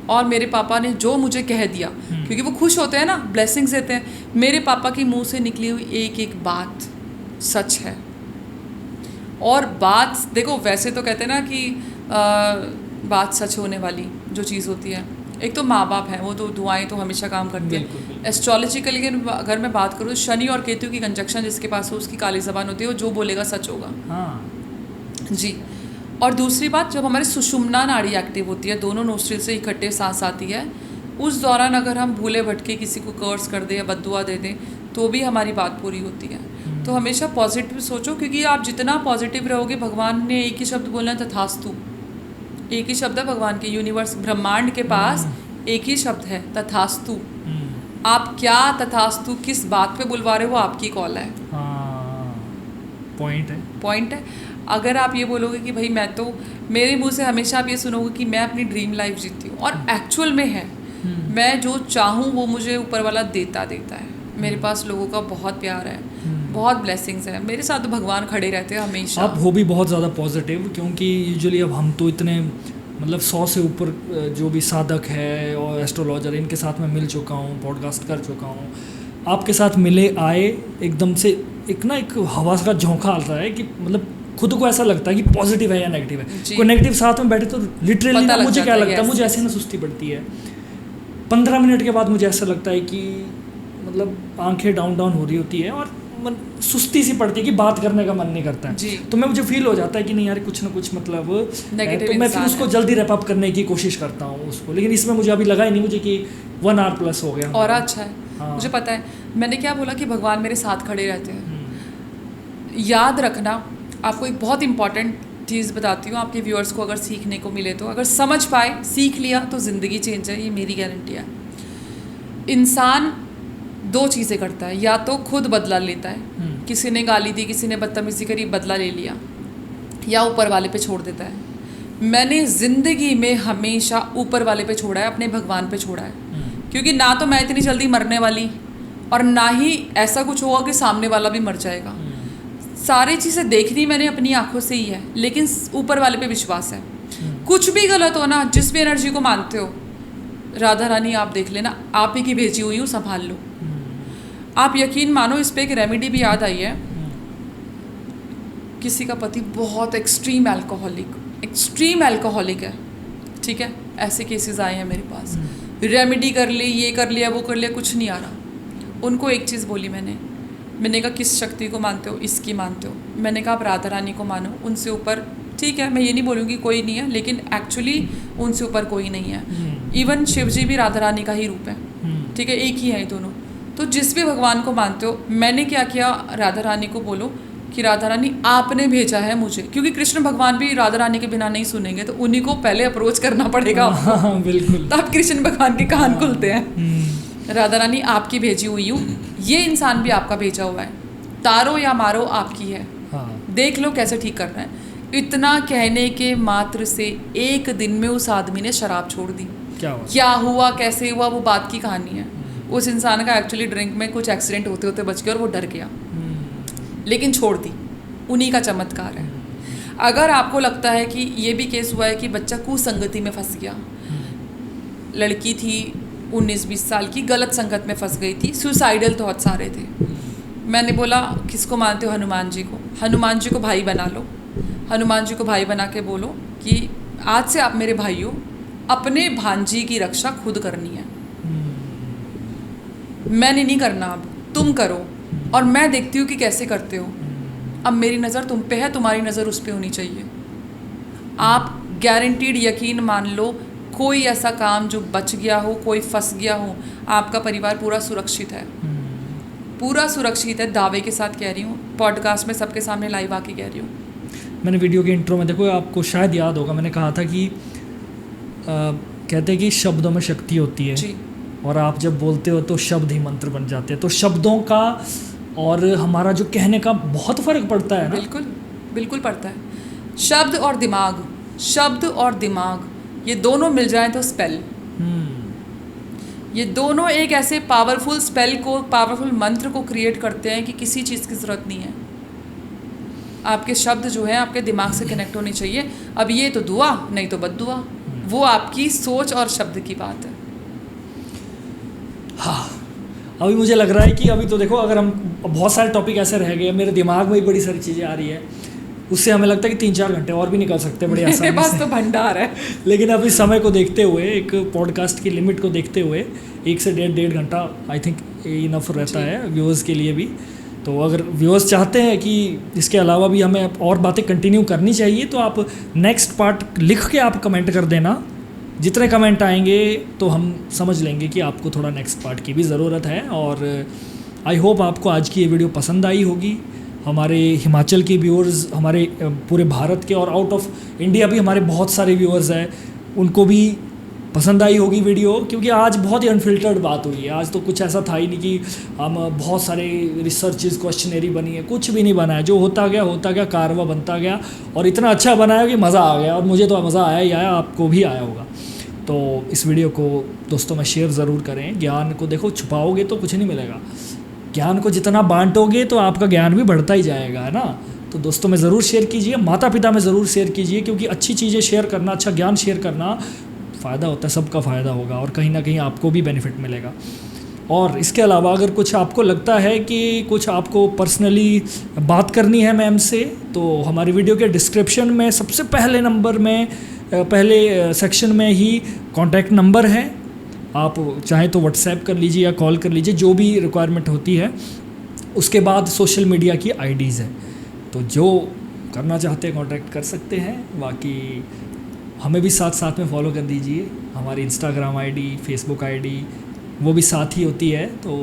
और मेरे पापा ने जो मुझे कह दिया, क्योंकि वो खुश होते हैं ना, ब्लेसिंग्स देते हैं। मेरे पापा के मुंह से निकली हुई एक एक बात सच है। और बात देखो, वैसे तो कहते हैं ना कि बात सच होने वाली जो चीज़ होती है, एक तो माँ बाप हैं, वो तो दुआएं तो हमेशा काम करती हैं। एस्ट्रोलॉजिकली अगर मैं बात करूँ, शनि और केतु की कंजक्शन जिसके पास हो उसकी काली ज़बान होती है, वो जो बोलेगा सच होगा। जी। और दूसरी बात, जब हमारी सुषुम्ना नाड़ी एक्टिव होती है, दोनों नोस्ट्रिल से इकट्ठे सांस आती है, उस दौरान अगर हम भूले भटके किसी को कर्स कर दें या बद्दुआ दे दें तो भी हमारी बात पूरी होती है। तो हमेशा पॉजिटिव सोचो, क्योंकि आप जितना पॉजिटिव रहोगे, भगवान ने एक ही शब्द बोलना है, तथास्तु। एक ही शब्द है भगवान के, यूनिवर्स ब्रह्मांड के पास एक ही शब्द है, तथास्तु। आप क्या तथास्तु किस बात पे बुलवा रहे हो, वो आपकी कॉल है। पॉइंट है। अगर आप ये बोलोगे कि भाई मैं तो, मेरे मुंह से हमेशा आप ये सुनोगे कि मैं अपनी ड्रीम लाइफ जीती हूँ, और एक्चुअल में है, मैं जो चाहूँ वो मुझे ऊपर वाला देता है। मेरे पास लोगों का बहुत प्यार है, बहुत ब्लेसिंग्स है, मेरे साथ तो भगवान खड़े रहते हैं हमेशा। आप हो भी बहुत ज़्यादा पॉजिटिव, क्योंकि यूजुअली अब हम तो इतने मतलब 100 से ऊपर जो भी साधक है और एस्ट्रोलॉजर, इनके साथ मैं मिल चुका हूँ, पॉडकास्ट कर चुका हूँ। आपके साथ मिले आए, एकदम से एक हवा का झोंका आता है कि मतलब खुद को ऐसा लगता है कि पॉजिटिव है या नेगेटिव है। कोई नेगेटिव साथ में बैठे तो लिटरली मुझे क्या लगता है, मुझे ऐसे ना सुस्ती पड़ती है। 15 मिनट के बाद मुझे ऐसा लगता है कि मतलब आंखें डाउन हो रही होती है और सुस्ती सी पड़ती है कि बात करने का मन नहीं करता है। तो मुझे फील हो जाता है कि नहीं यार कुछ ना कुछ मतलब, तो मैं फिर उसको जल्दी रैप अप करने की कोशिश करता हूँ उसको। लेकिन इसमें मुझे अभी लगा ही नहीं मुझे कि 1 आवर प्लस हो गया और अच्छा है। हाँ। मुझे पता है मैंने क्या बोला कि भगवान मेरे साथ खड़े रहते हैं। याद रखना, आपको एक बहुत इंपॉर्टेंट चीज़ बताती हूँ, आपके व्यूअर्स को अगर सीखने को मिले तो, अगर समझ पाए, सीख लिया तो ज़िंदगी चेंज है, ये मेरी गारंटी है। इंसान 2 चीज़ें करता है, या तो खुद बदला लेता है, किसी ने गाली दी, किसी ने बदतमीजी करी, बदला ले लिया, या ऊपर वाले पे छोड़ देता है। मैंने ज़िंदगी में हमेशा ऊपर वाले पे छोड़ा है, अपने भगवान पे छोड़ा है, क्योंकि ना तो मैं इतनी जल्दी मरने वाली और ना ही ऐसा कुछ होगा कि सामने वाला भी मर जाएगा। सारी चीज़ें देखनी मैंने अपनी आंखों से ही है, लेकिन ऊपर वाले पे विश्वास है। कुछ भी गलत हो ना, जिस भी एनर्जी को मानते हो, राधा रानी आप देख लेना, आप ही की भेजी हुई हूँ, संभाल लो। आप यकीन मानो, इस पे एक रेमेडी भी याद आई है। किसी का पति बहुत एक्सट्रीम एल्कोहलिक है, ठीक है, ऐसे केसेस आए हैं मेरे पास। रेमेडी कर ली, ये कर लिया, वो कर लिया, कुछ नहीं आ रहा। उनको एक चीज़ बोली मैंने कहा किस शक्ति को मानते हो? इसकी मानते हो? मैंने कहा आप राधा रानी को मानो, उनसे ऊपर, ठीक है मैं ये नहीं बोलूँगी कोई नहीं है, लेकिन एक्चुअली उनसे ऊपर कोई नहीं है। इवन शिव जी भी राधा रानी का ही रूप है, ठीक है, एक ही है ये दोनों। तो जिस भी भगवान को मानते हो, मैंने क्या किया, राधा रानी को बोलो कि राधा रानी आपने भेजा है मुझे, क्योंकि कृष्ण भगवान भी राधा रानी के बिना नहीं सुनेंगे, तो उन्हीं को पहले अप्रोच करना पड़ेगा। बिल्कुल। तब कृष्ण भगवान के कान खुलते हैं। राधा रानी आपकी भेजी हुई हूँ, ये इंसान भी आपका भेजा हुआ है, उतारो या मारो आपकी है, हाँ देख लो कैसे ठीक करना है। इतना कहने के मात्र से एक दिन में उस आदमी ने शराब छोड़ दी। क्या हुआ कैसे हुआ वो बात की कहानी है। उस इंसान का एक्चुअली ड्रिंक में कुछ एक्सीडेंट होते होते बच गया और वो डर गया, लेकिन छोड़ दी। उन्हीं का चमत्कार है। अगर आपको लगता है कि ये भी केस हुआ है कि बच्चा कुसंगति में फंस गया, लड़की थी 19-20 साल की, गलत संगत में फंस गई थी, सुसाइडल थॉट सारे थे। मैंने बोला किसको मानते हो? हनुमान जी को। हनुमान जी को भाई बना लो, हनुमान जी को भाई बना के बोलो कि आज से आप मेरे भाई हो, अपने भांजी की रक्षा खुद करनी है, मैंने नहीं करना, अब तुम करो और मैं देखती हूँ कि कैसे करते हो। अब मेरी नज़र तुम पे है, तुम्हारी नज़र उस पे होनी चाहिए। आप गारंटीड यकीन मान लो, कोई ऐसा काम जो बच गया हो, कोई फंस गया हो, आपका परिवार पूरा सुरक्षित है, पूरा सुरक्षित है। दावे के साथ कह रही हूँ, पॉडकास्ट में सबके सामने लाइव आके कह रही हूँ। मैंने वीडियो के इंट्रो में, देखो आपको शायद याद होगा, मैंने कहा था कि कहते हैं कि शब्दों में शक्ति होती है जी। और आप जब बोलते हो तो शब्द ही मंत्र बन जाते हैं। तो शब्दों का और हमारा जो कहने का बहुत फ़र्क पड़ता है ना। बिल्कुल बिल्कुल पड़ता है। शब्द और दिमाग, शब्द और दिमाग ये दोनों मिल जाएं तो स्पेल, ये दोनों एक ऐसे पावरफुल स्पेल को, पावरफुल मंत्र को क्रिएट करते हैं कि किसी चीज़ की ज़रूरत नहीं है। आपके शब्द जो है आपके दिमाग से कनेक्ट होने चाहिए। अब ये तो दुआ, नहीं तो बद्दुआ, वो आपकी सोच और शब्द की बात है। हाँ, अभी मुझे लग रहा है कि अभी तो देखो, अगर हम बहुत सारे टॉपिक ऐसे रह गए, मेरे दिमाग में भी बड़ी सारी चीज़ें आ रही है, उससे हमें लगता है कि 3-4 घंटे और भी निकल सकते हैं बड़ी आसानी से। मेरे पास तो भंडार है। लेकिन अभी समय को देखते हुए, एक पॉडकास्ट की लिमिट को देखते हुए, 1 से 1.5 घंटा आई थिंक इनफ रहता है व्यूअर्स के लिए भी। तो अगर व्यूअर्स चाहते हैं कि इसके अलावा भी हमें और बातें कंटिन्यू करनी चाहिए, तो आप नेक्स्ट पार्ट लिख के आप कमेंट कर देना। जितने कमेंट आएंगे तो हम समझ लेंगे कि आपको थोड़ा नेक्स्ट पार्ट की भी ज़रूरत है। और आई होप आपको आज की ये वीडियो पसंद आई होगी। हमारे हिमाचल के व्यूअर्स, हमारे पूरे भारत के और आउट ऑफ इंडिया भी हमारे बहुत सारे व्यूअर्स हैं, उनको भी पसंद आई होगी वीडियो, क्योंकि आज बहुत ही अनफिल्टर्ड बात हुई है। आज तो कुछ ऐसा था ही नहीं कि हम बहुत सारे रिसर्चेस, क्वेश्चनरी बनी है, कुछ भी नहीं बना है। जो होता गया कारवा बनता गया और इतना अच्छा बनाया कि मज़ा आ गया। और मुझे तो मज़ा आया ही आया, आपको भी आया होगा। तो इस वीडियो को दोस्तों में शेयर ज़रूर करें। ज्ञान को देखो, छुपाओगे तो कुछ नहीं मिलेगा, ज्ञान को जितना बांटोगे तो आपका ज्ञान भी बढ़ता ही जाएगा, है ना। तो दोस्तों में ज़रूर शेयर कीजिए, माता पिता में ज़रूर शेयर कीजिए, क्योंकि अच्छी चीज़ें शेयर करना, अच्छा ज्ञान शेयर करना फ़ायदा होता है, सबका फ़ायदा होगा और कहीं ना कहीं आपको भी बेनिफिट मिलेगा। और इसके अलावा अगर कुछ आपको लगता है कि कुछ आपको पर्सनली बात करनी है मैम से, तो हमारी वीडियो के डिस्क्रिप्शन में सबसे पहले नंबर में, पहले सेक्शन में ही कॉन्टैक्ट नंबर है। आप चाहें तो व्हाट्सएप कर लीजिए या कॉल कर लीजिए, जो भी रिक्वायरमेंट होती है। उसके बाद सोशल मीडिया की आईडीज़ है, तो जो करना चाहते हैं कॉन्टैक्ट कर सकते हैं। बाकी हमें भी साथ साथ में फॉलो कर दीजिए, हमारी इंस्टाग्राम आईडी, फेसबुक आईडी वो भी साथ ही होती है। तो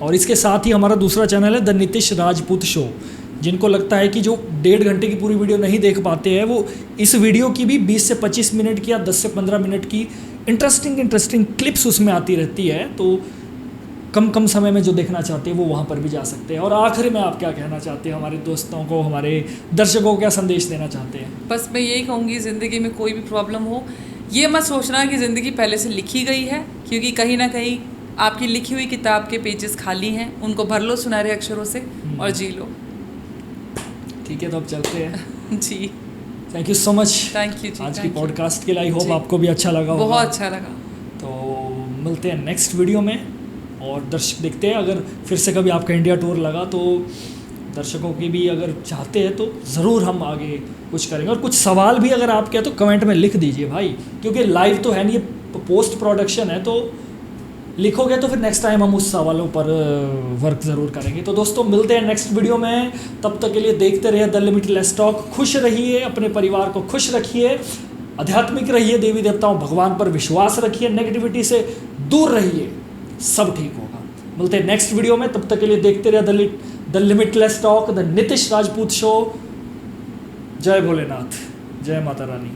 और इसके साथ ही हमारा दूसरा चैनल है द नितिश राजपूत शो। जिनको लगता है कि जो 1.5 घंटे की पूरी वीडियो नहीं देख पाते हैं, वो इस वीडियो की भी 20 से 25 मिनट की या 10 से 15 मिनट की इंटरेस्टिंग क्लिप्स उसमें आती रहती है। तो कम समय में जो देखना चाहते हैं वो वहाँ पर भी जा सकते हैं। और आखिर में आप क्या कहना चाहते हैं हमारे दोस्तों को, हमारे दर्शकों को क्या संदेश देना चाहते हैं? बस मैं यही कहूँगी, ज़िंदगी में कोई भी प्रॉब्लम हो, ये मत सोचना कि ज़िंदगी पहले से लिखी गई है, क्योंकि कहीं ना कहीं आपकी लिखी हुई किताब के पेजेस खाली हैं, उनको भर लो सुनहरे अक्षरों से और जी लो। ठीक है, तो अब चलते हैं। जी, thank you so much. Thank you जी, आज की पॉडकास्ट के लिए आई होप आपको भी अच्छा लगा होगा। बहुत अच्छा लगा। तो मिलते हैं नेक्स्ट वीडियो में। और दर्शक देखते हैं, अगर फिर से कभी आपका इंडिया टूर लगा तो दर्शकों की भी अगर चाहते हैं तो ज़रूर हम आगे कुछ करेंगे। और कुछ सवाल भी अगर आपके हैं तो कमेंट में लिख दीजिए भाई, क्योंकि लाइव तो है नहीं, ये पोस्ट प्रोडक्शन है। तो लिखोगे तो फिर नेक्स्ट टाइम हम उस सवालों पर वर्क ज़रूर करेंगे। तो दोस्तों मिलते हैं नेक्स्ट वीडियो में, तब तक के लिए देखते रहिए द लिमिटलेस टॉक। खुश रहिए, अपने परिवार को खुश रखिए, आध्यात्मिक रहिए, देवी देवताओं भगवान पर विश्वास रखिए, नेगेटिविटी से दूर रहिए, सब ठीक होगा। मिलते हैं नेक्स्ट वीडियो में, तब तक के लिए देखते रहिए the limitless talk, the Nitish Rajput show. जय भोलेनाथ, जय माता रानी।